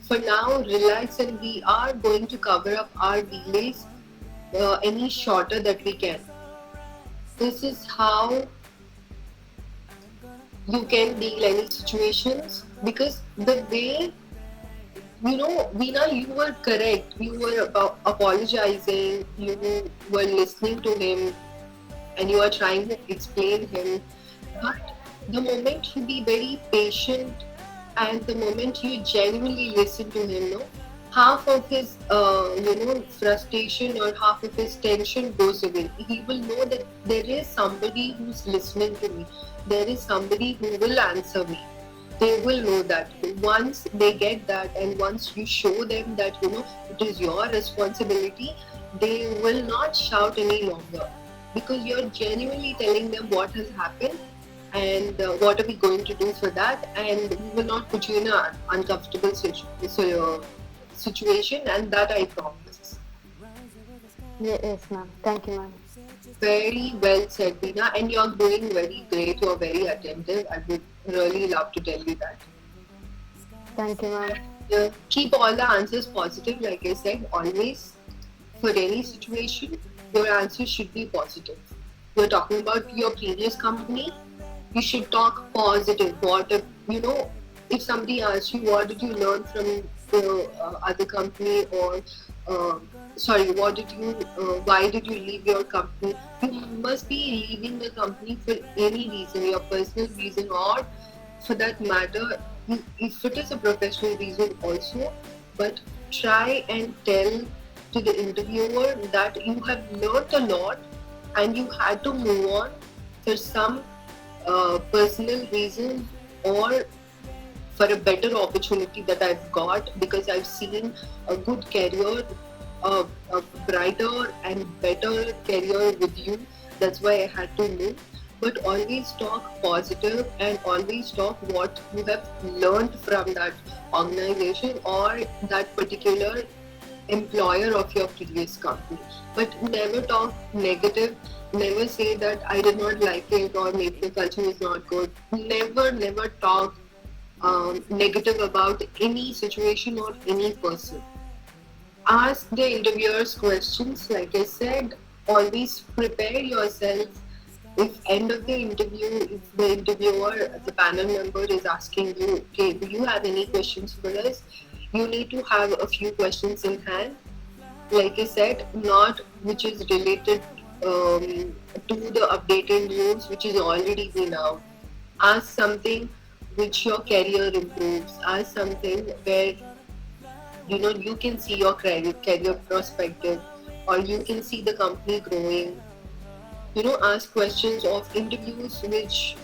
for now, relax, and we are going to cover up our delays any shorter that we can. This is how you can deal any situations, because the way, Veena, you were correct. You were apologizing, you were listening to him, and you are trying to explain him. But the moment you be very patient and the moment you genuinely listen to him, half of his, frustration or half of his tension goes away. He will know that there is somebody who's listening to me. There is somebody who will answer me. They will know that. Once they get that, and once you show them that, it is your responsibility, they will not shout any longer, because you're genuinely telling them what has happened and what are we going to do for that, and we will not put you in an uncomfortable situation, and that I promise. Yes, ma'am. Thank you, ma'am. Very well said, Veena, and you're doing very great. You're very attentive. I would really love to tell you that. Thank you, ma'am. Keep all the answers positive, like I said, always. For any situation, your answer should be positive. You're talking about your previous company, you should talk positive. What if, if somebody asks you, what did you learn from the other company, or why did you leave your company? You must be leaving the company for any reason, your personal reason, or for that matter, if it is a professional reason also, but try and tell to the interviewer that you have learned a lot and you had to move on for some personal reason, or for a better opportunity that I've got, because I've seen a good career, a brighter and better career with you. That's why I had to move. But always talk positive and always talk what you have learned from that organization or that particular employer of your previous company. But never talk negative. Never say that I did not like it or maybe the culture is not good. Never talk negative about any situation or any person. Ask the interviewers questions. Like I said, always prepare yourself. If end of the interview, if the interviewer, the panel member is asking you, okay, do you have any questions for us? You need to have a few questions in hand. Like I said, not which is related to the updated news which is already been out. Ask something which your career improves. Ask something where you can see your career perspective, or you can see the company growing. Ask questions of interviews which,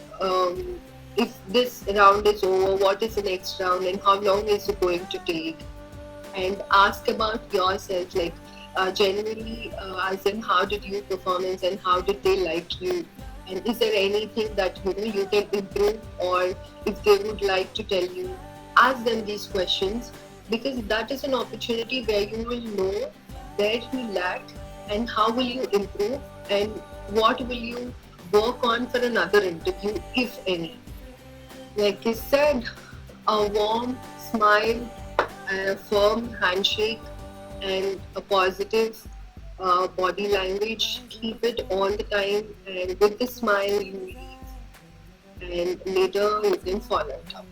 if this round is over, what is the next round and how long is it going to take? And ask about yourself, like genuinely, as in how did you performance and how did they like you? And is there anything that you can improve, or if they would like to tell you? Ask them these questions, because that is an opportunity where you will know where you lacked and how will you improve and what will you work on for another interview, if any. Like I said, a warm smile, a firm handshake, and a positive body language. Keep it all the time, and with the smile you leave, and later you can follow it up.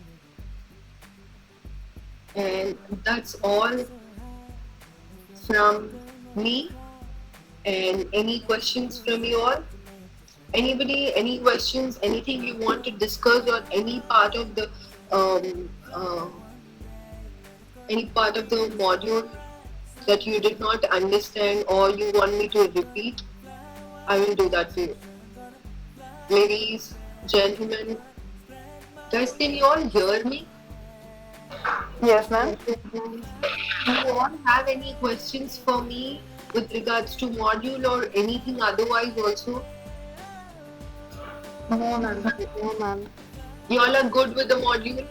And that's all from me. And any questions from you all? Anybody, any questions, anything you want to discuss on any part of the module that you did not understand or you want me to repeat? I will do that for you. Ladies, gentlemen, guys, can you all hear me? Yes, ma'am. Do you all have any questions for me with regards to module or anything otherwise also? No, ma'am. No, ma'am. You all are good with the module?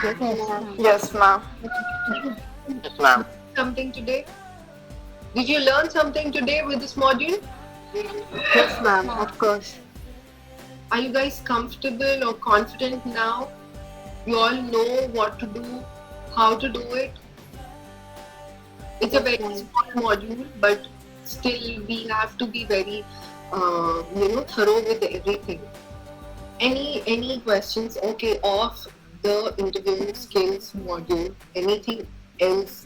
Yes, ma'am. Yes, ma'am. Yes, ma'am. Something today? Did you learn something today with this module? Yes, ma'am. Of course. Are you guys comfortable or confident now? You all know what to do, how to do it? It's a very small module, but still we have to be very, thorough with everything. Any questions? Okay, off the interviewing skills module. Anything else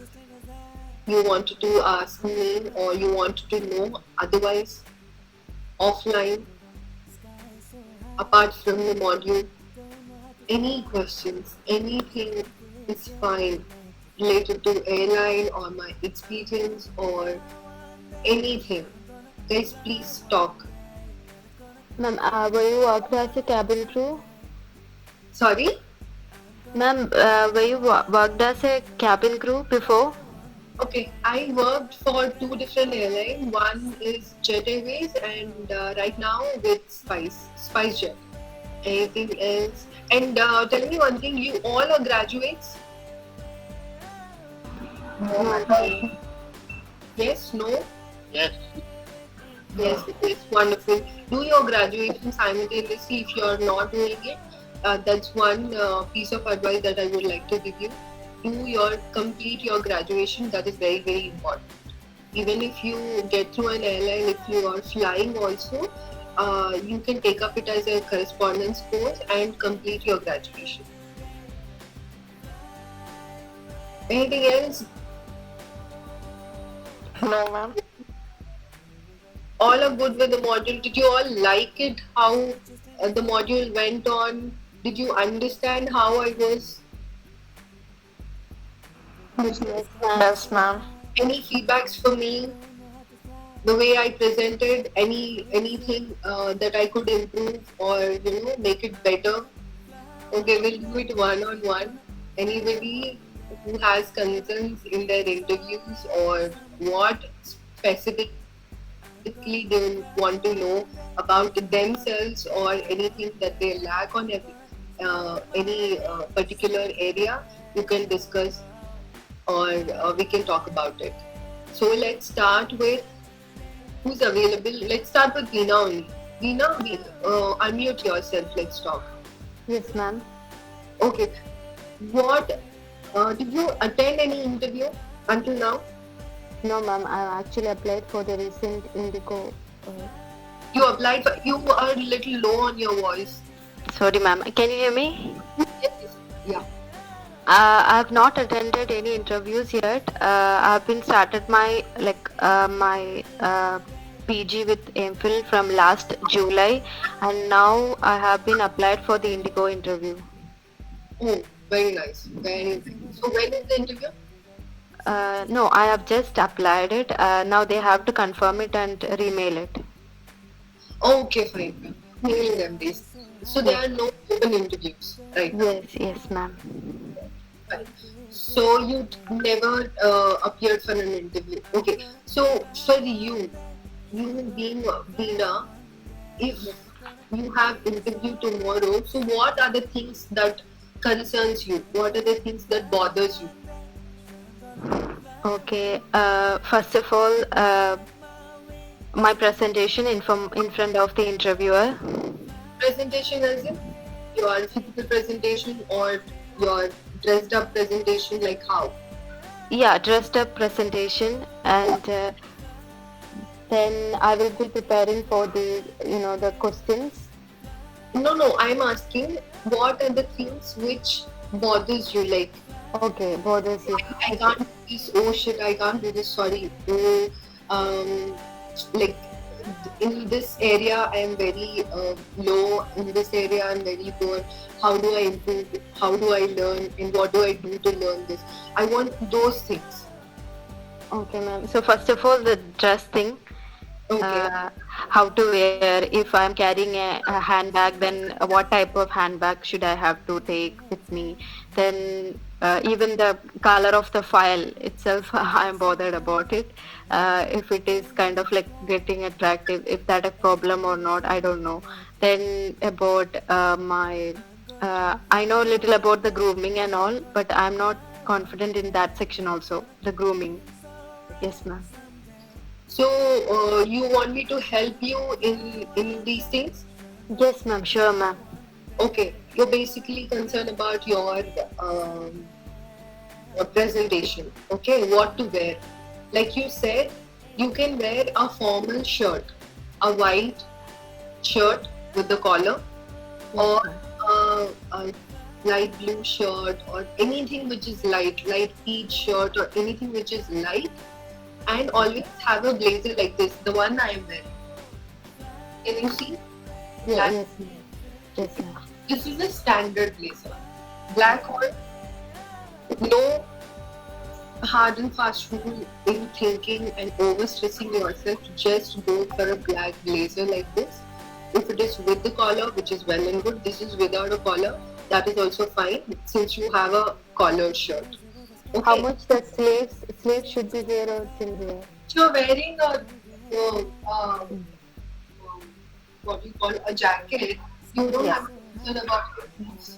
you wanted to ask me or you wanted to know? Otherwise, offline, apart from the module, any questions, anything is fine related to airline or my experience or anything. Guys, please talk. Ma'am, were you worked as a cabin crew? Sorry? Ma'am, were you worked as a cabin crew before? Okay, I worked for 2 different airlines. One is Jet Airways and right now with SpiceJet. Anything else? And tell me one thing, you all are graduates? No, ma'am. Yes, no? Yes. Yes, it's wonderful. Do your graduation simultaneously if you're not doing it. That's one piece of advice that I would like to give you. Complete your graduation. That is very, very important. Even if you get through an airline, if you are flying also, you can take up it as a correspondence course and complete your graduation. Anything else? No, ma'am. All are good with the module. Did you all like it? How the module went on? Did you understand how I was? Yes, ma'am. Any feedbacks for me? The way I presented? Anything that I could improve or make it better? Okay, we'll do it one on one. Anybody who has concerns in their interviews or what specifically they want to know about themselves or anything that they lack on any particular area, you can discuss or we can talk about it. So let's start with who's available. Let's start with Veena only. Veena, unmute yourself. Let's talk. Yes, ma'am. Okay. What did you attend any interview until now? No, ma'am. I actually applied for the recent Indigo. You applied for. You are a little low on your voice. Sorry, ma'am. Can you hear me? Yes. Yeah. I have not attended any interviews yet. I've been started my PG with MPhil from last July, and now I have been applied for the Indigo interview. Oh, very nice. Very nice. So when is the interview? No, I have just applied it. Now they have to confirm it and remail it. Okay, fine. Mail them this. So there are no open interviews, right? Yes, ma'am. Fine. So you never appeared for an interview. Okay. So for you being Veena, if you have interview tomorrow, so what are the things that concerns you? What are the things that bothers you? Okay. First of all, my presentation in front of the interviewer. Presentation as in your physical presentation or your dressed up presentation, like how? Yeah, dressed up presentation, and then I will be preparing for the questions. No, I'm asking what are the things which bothers you, like Okay, bothers you. I can't do this, oh shit, I can't do this, sorry. Like in this area I am very low, in this area I'm very poor. How do I improve? How do I learn? And what do I do to learn this? I want those things. Okay, ma'am. So first of all, the dress thing. Okay. How to wear. If I'm carrying a handbag, then what type of handbag should I have to take with me? Then even the color of the file itself, I'm bothered about it. If it is kind of like getting attractive, if that a problem or not, I don't know. Then about I know a little about the grooming and all, but I'm not confident in that section also, the grooming. Yes, ma'am. So you want me to help you in these things? Yes, ma'am. Sure, ma'am. Okay, you're basically concerned about your presentation. Okay, what to wear. Like you said, you can wear a formal shirt, a white shirt with the collar, or a light blue shirt, or anything which is light peach shirt, or anything which is light, and always have a blazer like this, the one I am wearing. Can you see? Yes, ma'am. Yes, ma'am. This is a standard blazer. Black or no hard and fast rule in thinking and overstressing yourself. Just go for a black blazer like this. If it is with the collar, which is well and good, this is without a collar, that is also fine since you have a collared shirt. Okay. How much the sleeves should be there or thin there? If you're wearing what you call a jacket, you don't have to concern about your sleeves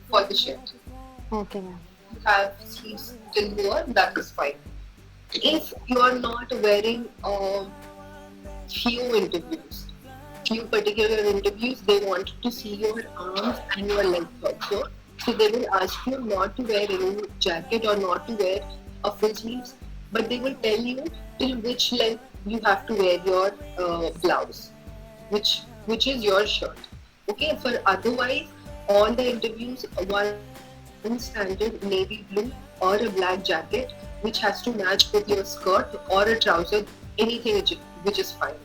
for the shirt. Okay, ma'am. You have sleeves till here, that is fine. If you are not wearing few particular interviews, they wanted to see your arms and your legs also. So they will ask you not to wear any jacket or not to wear a full sleeves, but they will tell you till which length you have to wear your blouse, which is your shirt. Okay, for otherwise, all the interviews, one standard navy blue or a black jacket, which has to match with your skirt or a trouser, anything which is fine.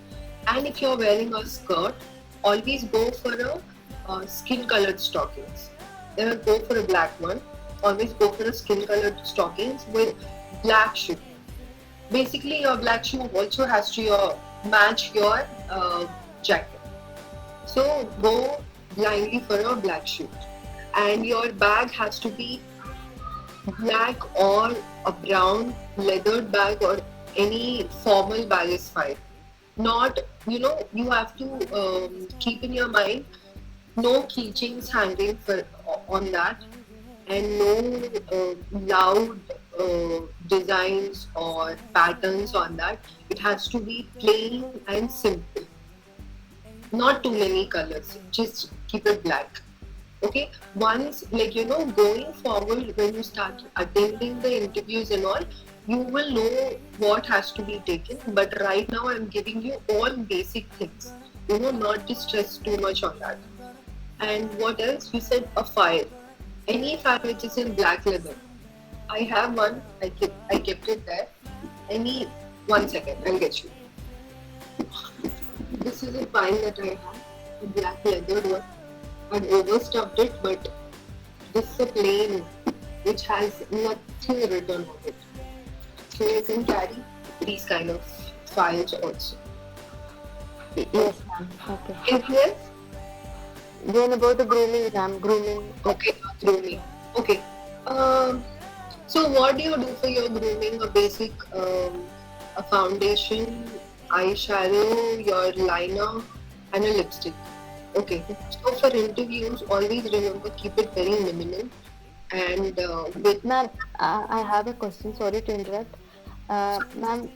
And if you're wearing a skirt, always go for a skin colored stockings. Never go for a black one. Always go for a skin colored stockings with black shoe. Basically, your black shoe also has to match your jacket. So go blindly for a black shoe. And your bag has to be black or a brown leathered bag, or any formal bag is fine. Not, you have to keep in your mind no keychains hanging on that, and no loud designs or patterns on that. It has to be plain and simple. Not too many colors, just keep it black. Okay, once, going forward, when you start attending the interviews and all, you will know what has to be taken. But right now, I'm giving you all basic things. Not to stress too much on that. And what else? You said a file. Any file which is in black leather. I have one. I kept it there. 1 second, I'll get you. This is a file that I have, a black leather one. I've overstuffed it, but this is a plain which has nothing written on it. So you can carry these kind of files also. Yes, ma'am. Okay. Anything else? Then about the grooming, ma'am. Grooming. Okay, grooming. Okay. So what do you do for your grooming? A basic, a foundation, eyeshadow, your liner, and a lipstick. Okay. So for interviews, always remember, keep it very minimal. And Ma'am, I have a question. Sorry to interrupt. Ma'am,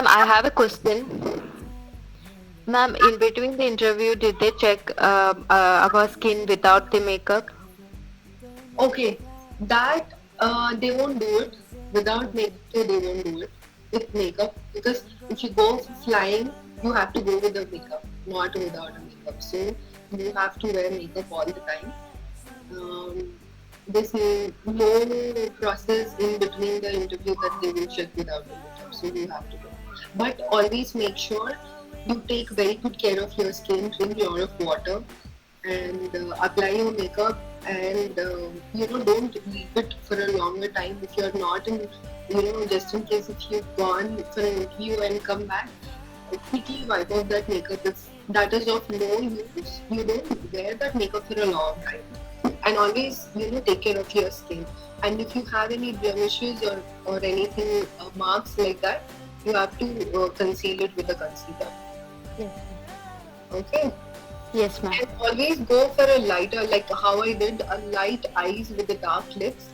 I have a question. Ma'am, in between the interview, did they check our skin without the makeup? okay, that they won't do it without makeup. They won't do it with makeup, because if you go flying, you have to go with the makeup, not without a makeup. So you have to wear makeup all the time. There's no process in between the interview that they will check without the makeup. So you have to go. But always make sure you take very good care of your skin. Drink a lot of water and apply your makeup, and don't leave it for a longer time. If you're not in, just in case if you've gone for an interview and come back, quickly wipe off that makeup. If that is of no use, you don't wear that makeup for a long time. And always, take care of your skin. And if you have any blemishes or anything, marks like that, you have to conceal it with a concealer. Yes. Okay? Yes, ma'am. And always go for a lighter, like how I did, a light eyes with the dark lips.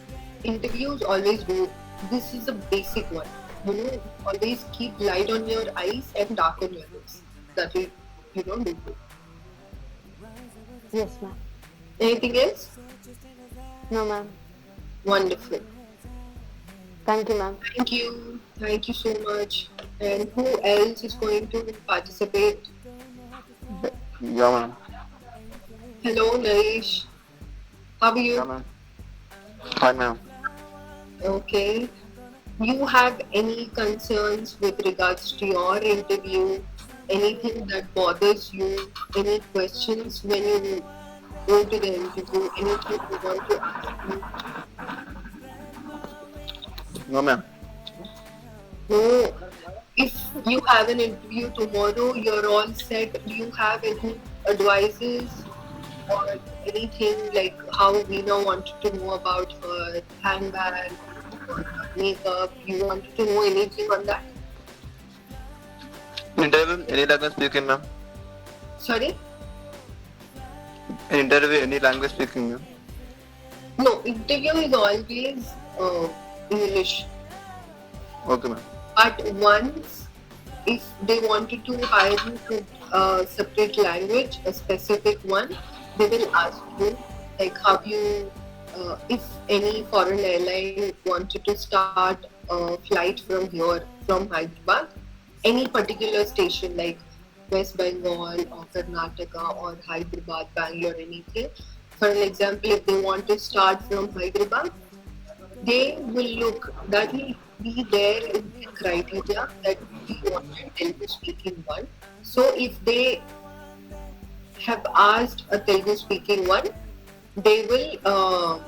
Interviews always do. This is a basic one. Always keep light on your eyes and dark on your lips. That will, do good. Yes, ma'am. Anything else? No, ma'am. Wonderful. Thank you, ma'am. Thank you. Thank you so much. And who else is going to participate? Yeah, ma'am. Hello, Naresh. How are you? Yeah, ma'am. Fine, ma'am. Okay. You have any concerns with regards to your interview? Anything that bothers you? Any questions when you go to the interview? Anything you want to ask me? No, ma'am. No. If you have an interview tomorrow, you're all set. Do you have any advices or anything like how Veena wanted to know about her handbag or her makeup? You wanted to know anything on that? Interview, any language speaking, ma'am? Sorry? Interview, any language speaking, ma'am? No, interview is always English. Okay, ma'am. But once if they wanted to hire you to a separate language, a specific one, they will ask you like how you, if any foreign airline wanted to start a flight from here, from Hyderabad, any particular station like West Bengal or Karnataka or Hyderabad, Bangalore, anything. For an example, if they want to start from Hyderabad, they will look, that will be there in the criteria that we want a Telugu speaking one. So if they have asked a Telugu speaking one, they will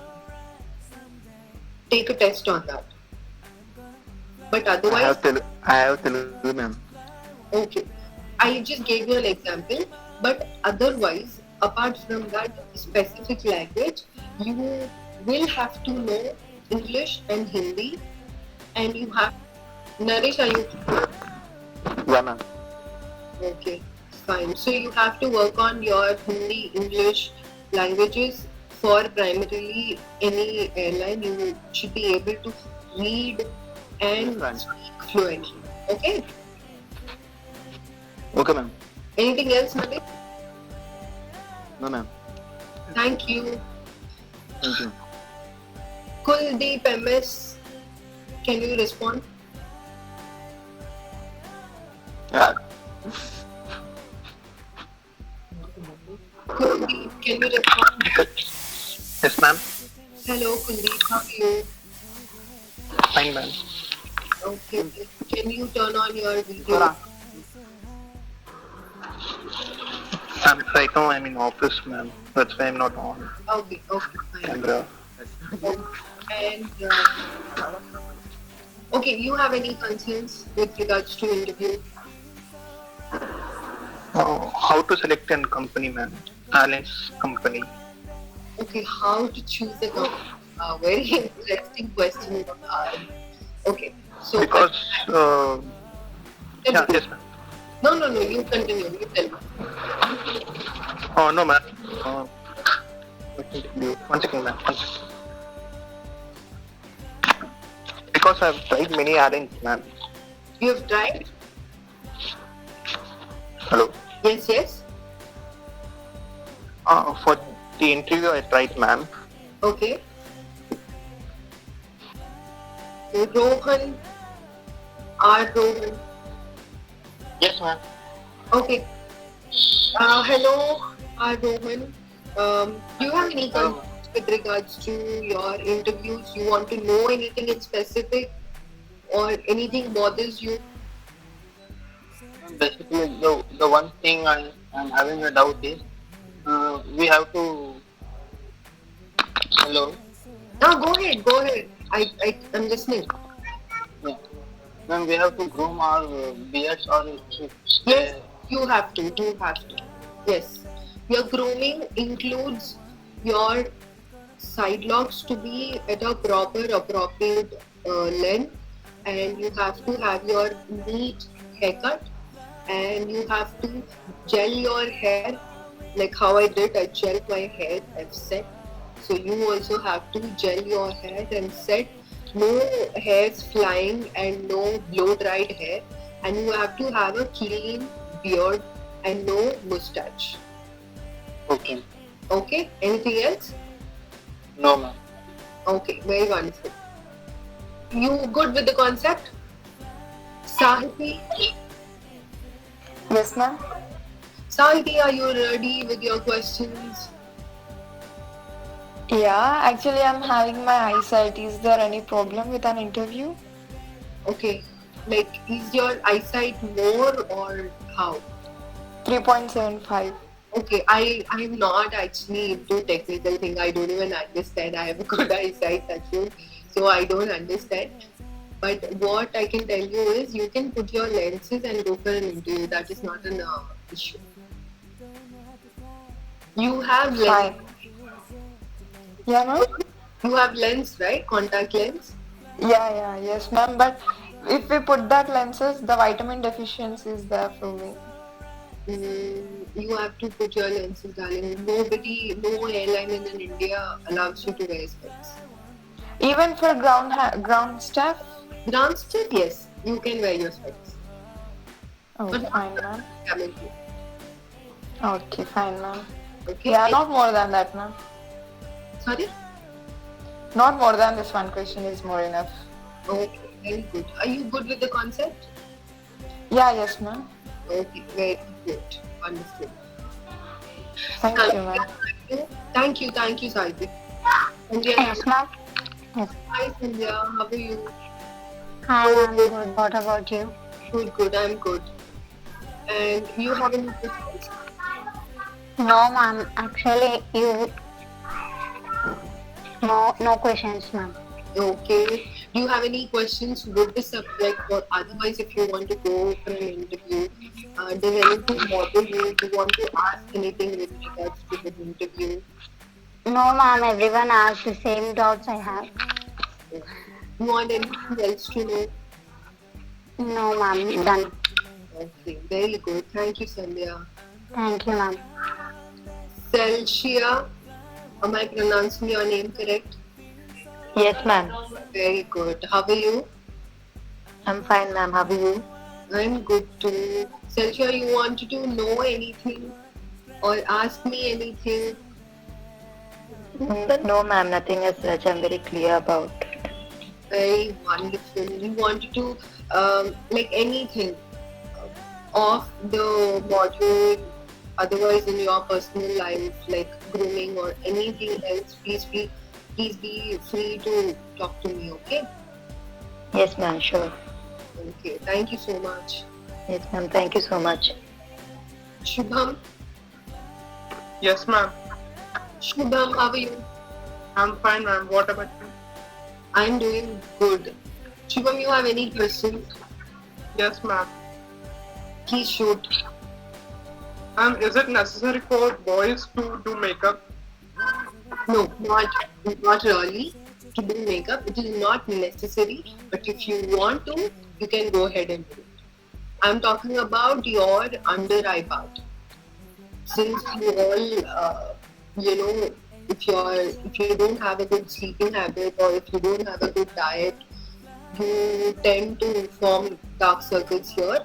take a test on that. But otherwise, I have Telugu, ma'am. okay. I just gave you an example, but otherwise, apart from that specific language, you will have to know English and Hindi, and you have. Naresh, are you? Yeah, ma'am. Okay, fine. So you have to work on your Hindi, English languages for primarily any airline. You should be able to read and Right. speak fluently. Okay. Okay, ma'am. Anything else, Naresh? No, ma'am. Thank you. Thank you. Kuldeep MS, can you respond? Yeah. Kuldeep, can you respond? Yes, ma'am. Hello, Kuldeep, how are you? Fine, ma'am. Okay, can you turn on your video? Right now I'm in office, ma'am. That's why I'm not on Okay, fine. camera. And okay, you have any concerns with regards to interview? How to select a company, ma'am? Airlines company. Okay, how to choose a company? Very interesting question. Okay, so Because, yeah, yes, ma'am. no, you continue. You tell me. Oh, no, ma'am. One second, ma'am. One second. Because I've tried many airlines, ma'am. You have tried? Hello. Yes. For the interview, I tried, ma'am. Okay. Rohan, Rohan. Yes, ma'am. Okay. Hello, Rohan. Do you have any concerns with regards to your interviews? You want to know anything in specific or anything bothers you? Basically, the one thing I'm having a doubt is we have to. Hello. No, go ahead. I'm listening. Yeah. Then we have to groom our beards or Yes, you have to. Yes. Your grooming includes your side locks to be at a proper, appropriate length, and you have to have your neat haircut, and you have to gel your hair like how I did. I gelled my hair, I've set. So you also have to gel your hair and set. No hairs flying and no blow dried hair, and you have to have a clean beard and no mustache. Okay. Okay, anything else? No, ma'am. Okay, very wonderful. You good with the concept? Sahiti? Yes, ma'am. Sahiti, are you ready with your questions? Yeah, actually, I'm having my eyesight. Is there any problem with an interview? Okay, like is your eyesight more or how? 3.75. Okay, I'm not actually into technical thing. I don't even understand. I have a good eyesight, actually, so I don't understand. But what I can tell you is, you can put your lenses and go for an interview. That is not an issue. You have lens. Fine. Yeah, ma'am? You have lens, right? Contact lens. Yes, ma'am. But if we put that lenses, the vitamin deficiency is there for me. You have to put your lenses, darling. No airline in India allows you to wear specs. Even for ground staff? Ground staff, yes, you can wear your specs. Oh, But fine, ma'am. coming to. Okay, fine, ma'am. Okay. Yeah, not more than that, ma'am. Sorry? Not more than this one question is more enough. Okay, very good. Are you good with the concept? Yeah, yes, ma'am. Okay, very good. Understood. Thank you, ma'am. Thank you, Sahithi. Sandhya, Yes, ma'am. Yes. hi Sandhya, how are you? Hi, I'm good. What about you? Good, I'm good. And you have any questions? No, ma'am. Actually, no questions, ma'am. Okay. Do you have any questions with the subject, or otherwise, if you want to go for an interview, does anything bother you? Do you want to ask anything with regards to the interview? No, ma'am. Everyone asks the same doubts I have. You want anything else to know? No, ma'am. Done. Okay, very good. Thank you, Sandhya. Thank you, ma'am. Celsia, am I pronouncing your name correct? Yes, ma'am. Very good. How are you? I'm fine, ma'am. How are you? I'm good too. Celsia, you wanted to know anything or ask me anything? No, ma'am. Nothing as such. I'm very clear about it. Very wonderful. You wanted to like anything of the module, otherwise in your personal life, like grooming or anything else. Please be free to talk to me. Okay. Yes, ma'am. Sure. Okay. Thank you so much. Yes, ma'am. Thank you so much. Shubham. Yes, ma'am. Shubham, how are you? I'm fine, ma'am. What about you? I'm doing good. Shubham, you have any questions? Yes, ma'am. Please shoot. Is it necessary for boys to do makeup? No, not really. To do makeup, it is not necessary. But if you want to, you can go ahead and do it. I'm talking about your under eye part. Since you all, if you don't have a good sleeping habit or if you don't have a good diet, you tend to form dark circles here.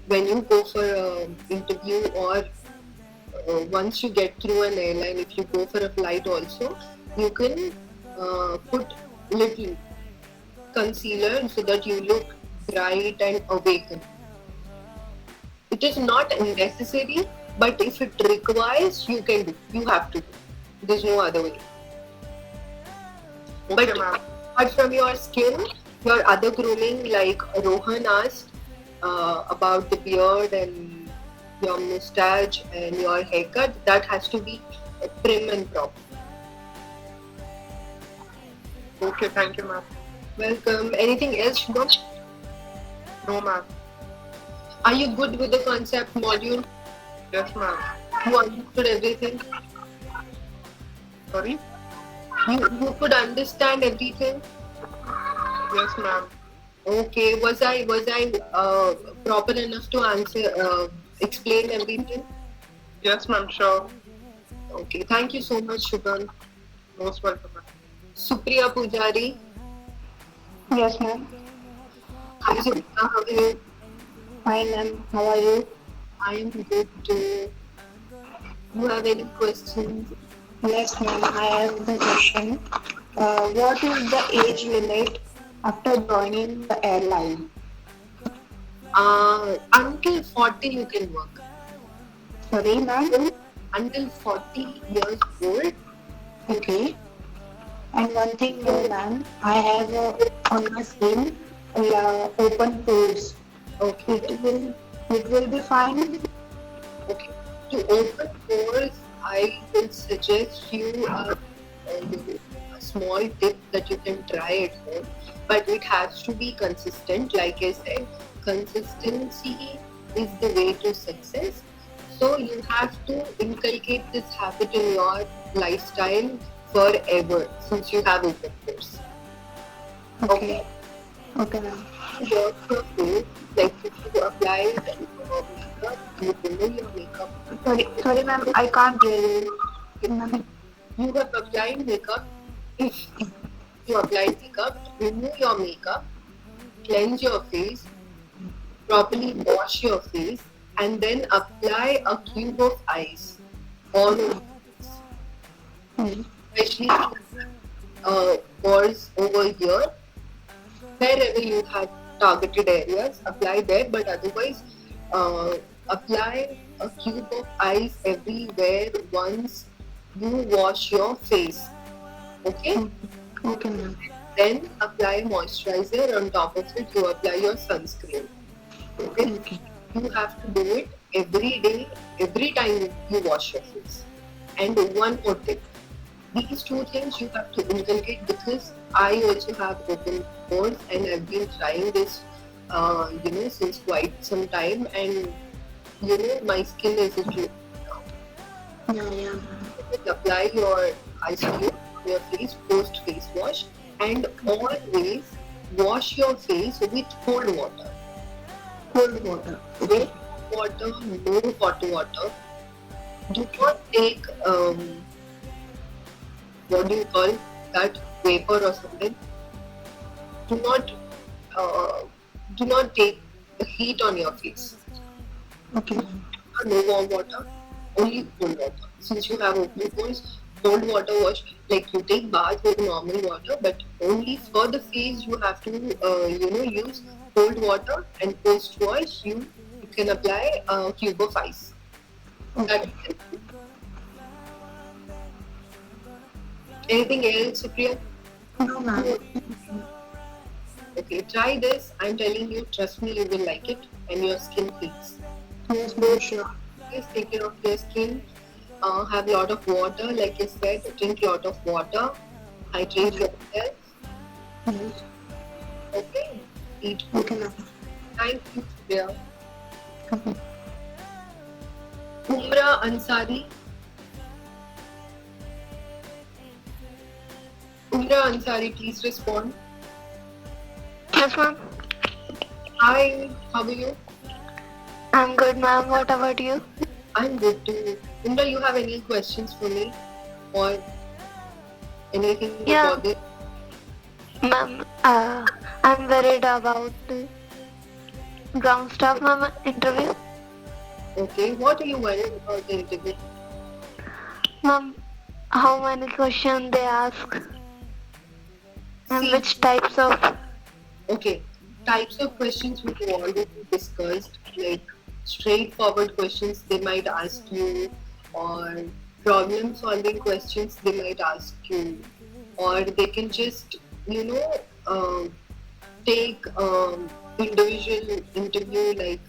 When you go for an interview or once you get through an airline, if you go for a flight also, you can put little concealer so that you look bright and awakened. It is not necessary, but if it requires, you can do. You have to do. There's no other way. Okay, But ma'am. apart from your skin, your other grooming, like Rohan asked about the beard and your mustache and your haircut, that has to be prim and proper. Okay, thank you, ma'am. Welcome. Anything else, Shubham? No, ma'am. Are you good with the concept module? Yes, ma'am. You understood everything? Sorry? You could understand everything? Yes, ma'am. Okay. Was I proper enough to answer, explain everything? Yes, ma'am. Sure. Okay. Thank you so much, Shubham. Most welcome, ma'am. Supriya Pujari. Yes, ma'am. Hi, Supriya. How are you? Fine, ma'am. How are you? I am good too. You have any questions? Yes, ma'am. I have the question. What is the age limit after joining the airline? Until 40 you can work. Sorry, ma'am. Until 40 years old. Okay. And one thing more, ma'am. I have on my screen open pores. Okay. It will be fine. Okay. To open pores, I will suggest you a small tip that you can try at home, but it has to be consistent. Like I said, consistency is the way to success. So you have to inculcate this habit in your lifestyle forever since you have open pores. Okay. Okay, ma'am. Your face, like if you apply makeup, you remove your makeup. Sorry, ma'am. I can't hear you. Ma'am. You have applied makeup. If you apply makeup, remove your makeup, cleanse your face, properly wash your face, and then apply a cube of ice all over your face. Especially pores over here, wherever you have targeted areas, apply there, but otherwise apply a cube of ice everywhere once you wash your face. Okay? Okay, ma'am. Then apply moisturizer. On top of it, you apply your sunscreen. Okay? Okay. You have to do it every day, every time you wash your face. And one more thing. These two things you have to inculcate, because I also have open pores and I've been trying this, since quite some time, and my skin is itchy. Yeah. Apply your ice cube on your face post face wash, and always wash your face with cold water. Cold water. With water, no hot water. Do not take what do you call that, vapor or something. Do not take the heat on your face. Okay, ma'am. No warm water, only cold water. Since you have open pores, cold water wash, like you take bath with normal water, but only for the face you have to use cold water, and post wash you can apply a cube of ice. That will help you. Anything else, Supriya? No, ma'am. Okay, try this. I'm telling you, trust me, you will like it, and your skin feels. Yes, ma'am, sure. Please take care of your skin. Have a lot of water, like I said, drink a lot of water. Hydrate yourself. Yes. Okay? Eat food. Okay, ma'am. Thank you, Supriya. Okay. Umra Ansari. Umra Ansari, please respond. Yes, ma'am. Hi, how are you? I'm good, ma'am. What about you? I'm good too. Umra, you have any questions for me? Or anything Yeah. about it? Ma'am, I'm worried about the ground staff, ma'am, interview. Okay, what are you worried about the interview? Ma'am, how many questions they ask? And See, which types of... okay, types of questions we've already discussed, like straightforward questions they might ask you, or problem solving questions they might ask you, or they can just, take individual interview like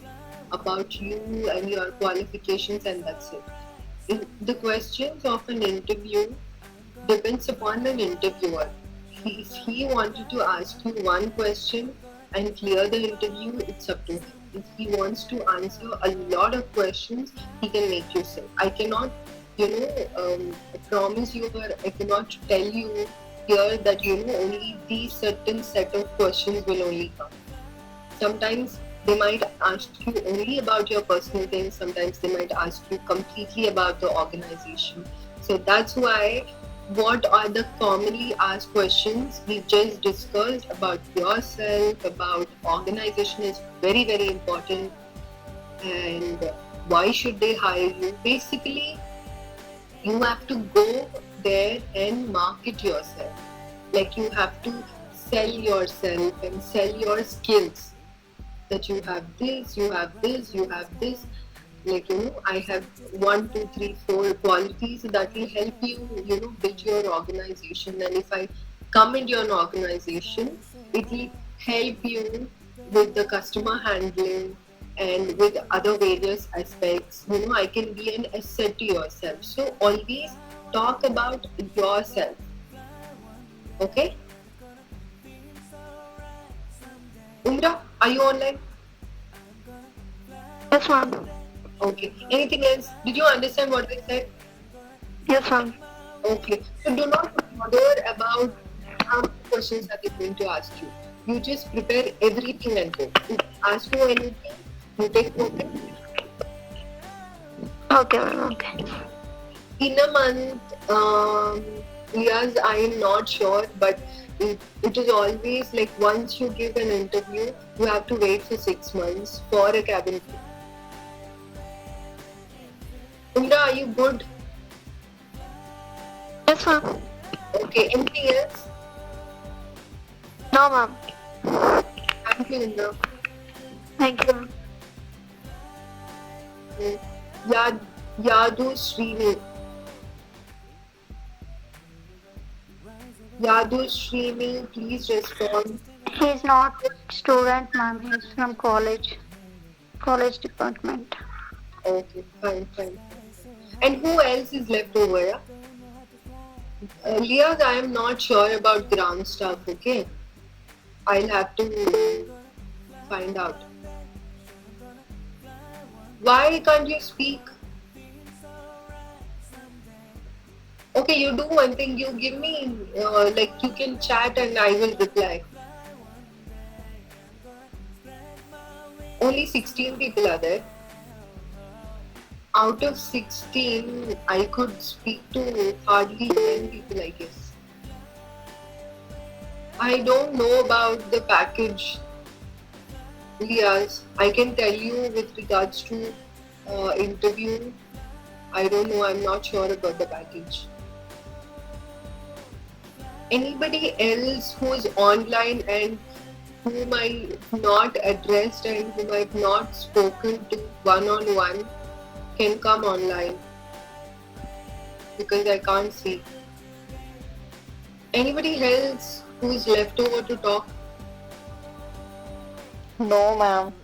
about you and your qualifications, and that's it. The questions of an interview depends upon an interviewer. If he wanted to ask you one question and clear the interview, it's up to him. If he wants to answer a lot of questions, he can make you sit. I cannot, promise you, or I cannot tell you here that only these certain set of questions will only come. Sometimes they might ask you only about your personal things. Sometimes they might ask you completely about the organization. So that's why what are the commonly asked questions we just discussed about yourself, about organization is very, very important. And why should they hire you? Basically, you have to go there and market yourself. Like you have to sell yourself and sell your skills. That you have this, you have this, you have this. Like, I have 1, 2, 3, 4 qualities that will help you, build your organization. And if I come into an organization, it will help you with the customer handling and with other various aspects. I can be an asset to yourself. So always talk about yourself. Okay? Umra, are you online? Yes, ma'am. Okay. Anything else? Did you understand what I said? Yes, ma'am. Okay. So do not bother about how many questions are they going to ask you. You just prepare everything and go. If they ask you anything, you take note. Okay, ma'am. Okay. In a month, yes, I am not sure, but it is always like once you give an interview, you have to wait for 6 months for a cabin crew. Indra, are you good? Yes, ma'am. Okay, anything else? No, ma'am. Thank you, Indra. Thank you, ma'am. Yadu Srini. Yadu Srini, please respond. He's not student, ma'am. He's from college department. Okay, fine. And who else is left over? Yeah? Liaz, I am not sure about ground stuff, okay? I'll have to find out. Why can't you speak? Okay, you do one thing, you give me, you can chat and I will reply. Only 16 people are there. Out of 16, I could speak to hardly 10 people, I guess. I don't know about the package, Liaz. I can tell you with regards to interview, I don't know, I'm not sure about the package. Anybody else who is online and whom I have not addressed and whom I have not spoken to one-on-one can come online because I can't see. Anybody else who is left over to talk? No, ma'am.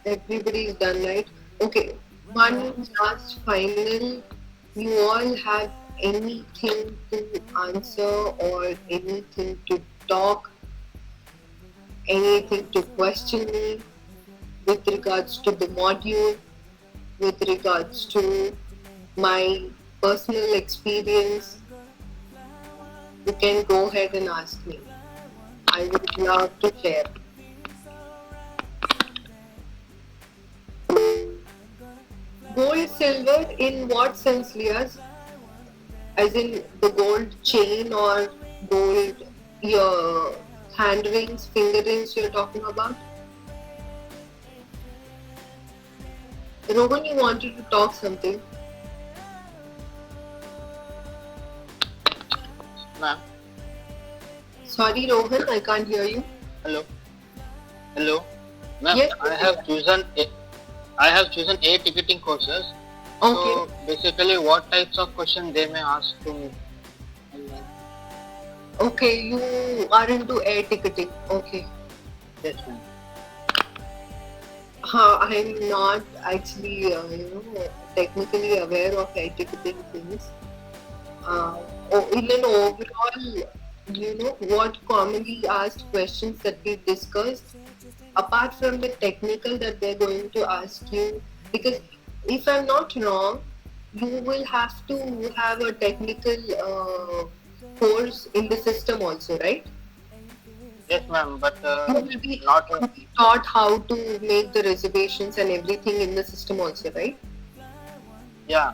Everybody is done, right? Okay, one last final. You all have anything to answer or anything to talk, anything to question me with regards to the module, with regards to my personal experience, you can go ahead and ask me. I would love to share. Gold, silver, in what sense, Liaz? As in the gold chain or gold your hand rings, finger rings you're talking about? Rohan, you wanted to talk something? Ma'am. Sorry, Rohan, I can't hear you. Hello. Ma'am, Yes. I have chosen A ticketing courses. Okay. So basically, what types of questions they may ask to me? Okay, you are into air ticketing. Okay. Yes, ma'am. I'm not actually, technically aware of air ticketing things. In an overall, what commonly asked questions that we discussed, apart from the technical that they're going to ask you, because if I'm not wrong, you will have to have a technical course in the system also, right? Yes, ma'am. But You will be not. taught how to make the reservations and everything in the system also, right? Yeah.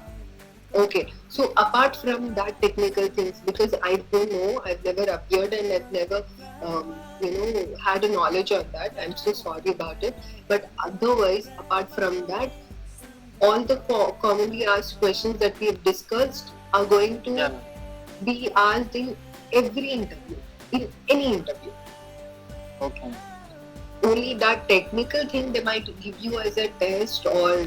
Okay. So apart from that technical things, because I don't know, I've never appeared and I've never, had a knowledge on that. I'm so sorry about it. But otherwise, apart from that, all the commonly asked questions that we have discussed are going to Yeah. be asked in every interview, in any interview. Okay. Only that technical thing they might give you as a test or,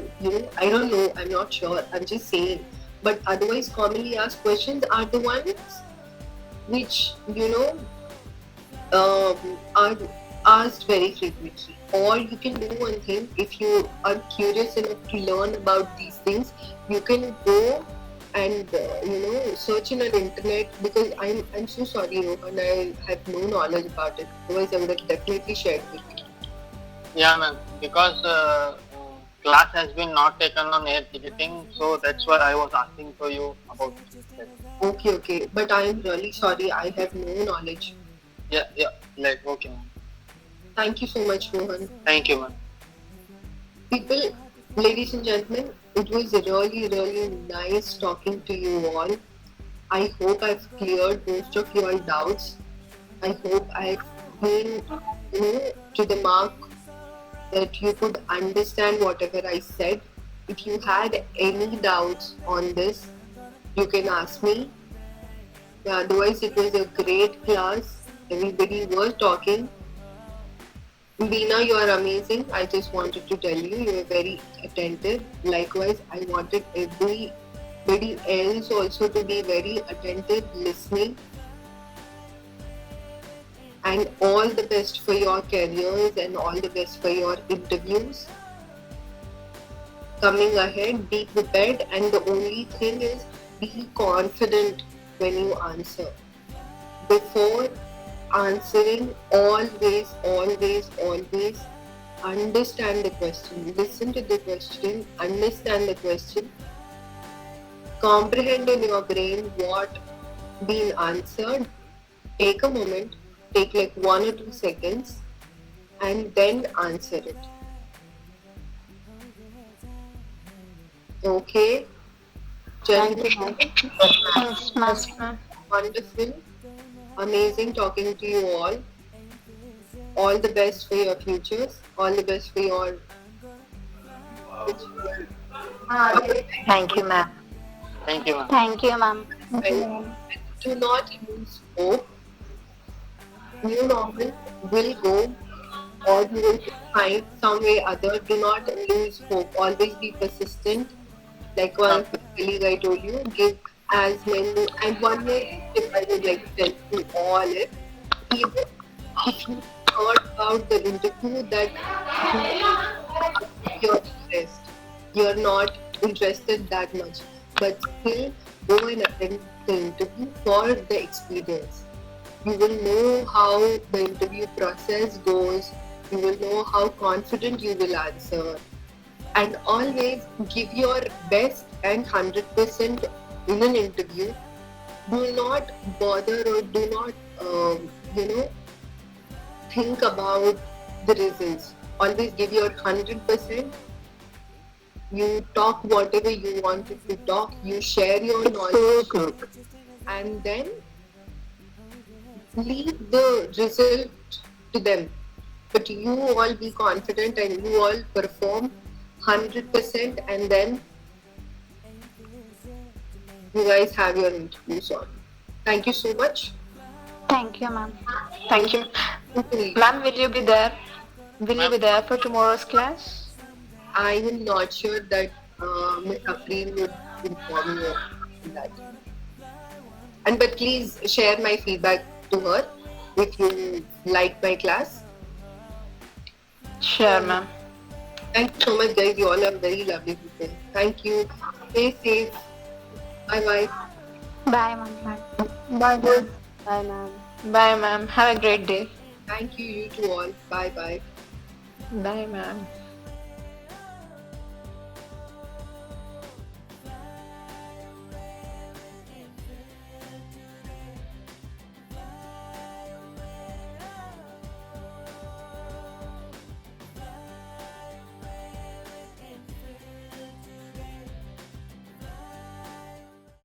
I don't know, I'm not sure, I'm just saying. But otherwise, commonly asked questions are the ones which, are asked very frequently. Or you can do one thing, if you are curious enough to learn about these things, you can go and, search in an internet, because I'm so sorry, Rohan, I have no knowledge about it. Otherwise, I would have definitely shared with you. Yeah, ma'am. Because class has been not taken on air ticketing, so that's why I was asking for you about it. Okay. But I am really sorry, I have no knowledge. Yeah. Okay, ma'am. Thank you so much, Rohan. Thank you, ma'am. People, ladies and gentlemen, it was really, really nice talking to you all. I hope I've cleared most of your doubts. I hope I've been, to the mark, that you could understand whatever I said. If you had any doubts on this, you can ask me. Otherwise, it was a great class. Everybody was talking. Veena, you are amazing. I just wanted to tell you, you were very attentive. Likewise, I wanted everybody else also to be very attentive, listening. And all the best for your careers and all the best for your interviews. Coming ahead, be prepared, and the only thing is be confident when you answer. Before answering, always understand the question, listen to the question, understand the question, comprehend in your brain what being answered. Take a moment, take like 1 or 2 seconds, and then answer it. Okay? Gentlemen, Yes, ma'am. wonderful, amazing talking to you all. All the best for your futures. All the best for your. Thank you, ma'am. Thank you, ma'am. Thank you, ma'am. And do not lose hope. New normal will go, or you will find some way other. Do not lose hope. Always be persistent. Like one of the colleagues I told you, give as many. And one way, if I would like to tell you all it, even if you thought about the interview that you're stressed, you're not interested that much, but still go and attend the interview for the experience. You will know how the interview process goes. You will know how confident you will answer. And always give your best and 100% in an interview. Do not bother or do not, think about the results. Always give your 100%. You talk whatever you wanted to talk. You share your knowledge. And then leave the result to them. But you all be confident and you all perform 100%, and then you guys have your interviews on. Thank you so much. Thank you, ma'am. Thank you. Ma'am, will you be there? Will you be there for tomorrow's class? I am not sure that Ms. Afreen would inform you of that. But please share my feedback to her if you like my class. Sure, ma'am. Thank you so much, guys. You all are very lovely people. Thank you. Stay safe. Bye bye. Bye, ma'am. Bye, ma'am. Bye, ma'am. Bye, ma'am. Have a great day. Thank you, you two all. Bye bye. Bye, ma'am.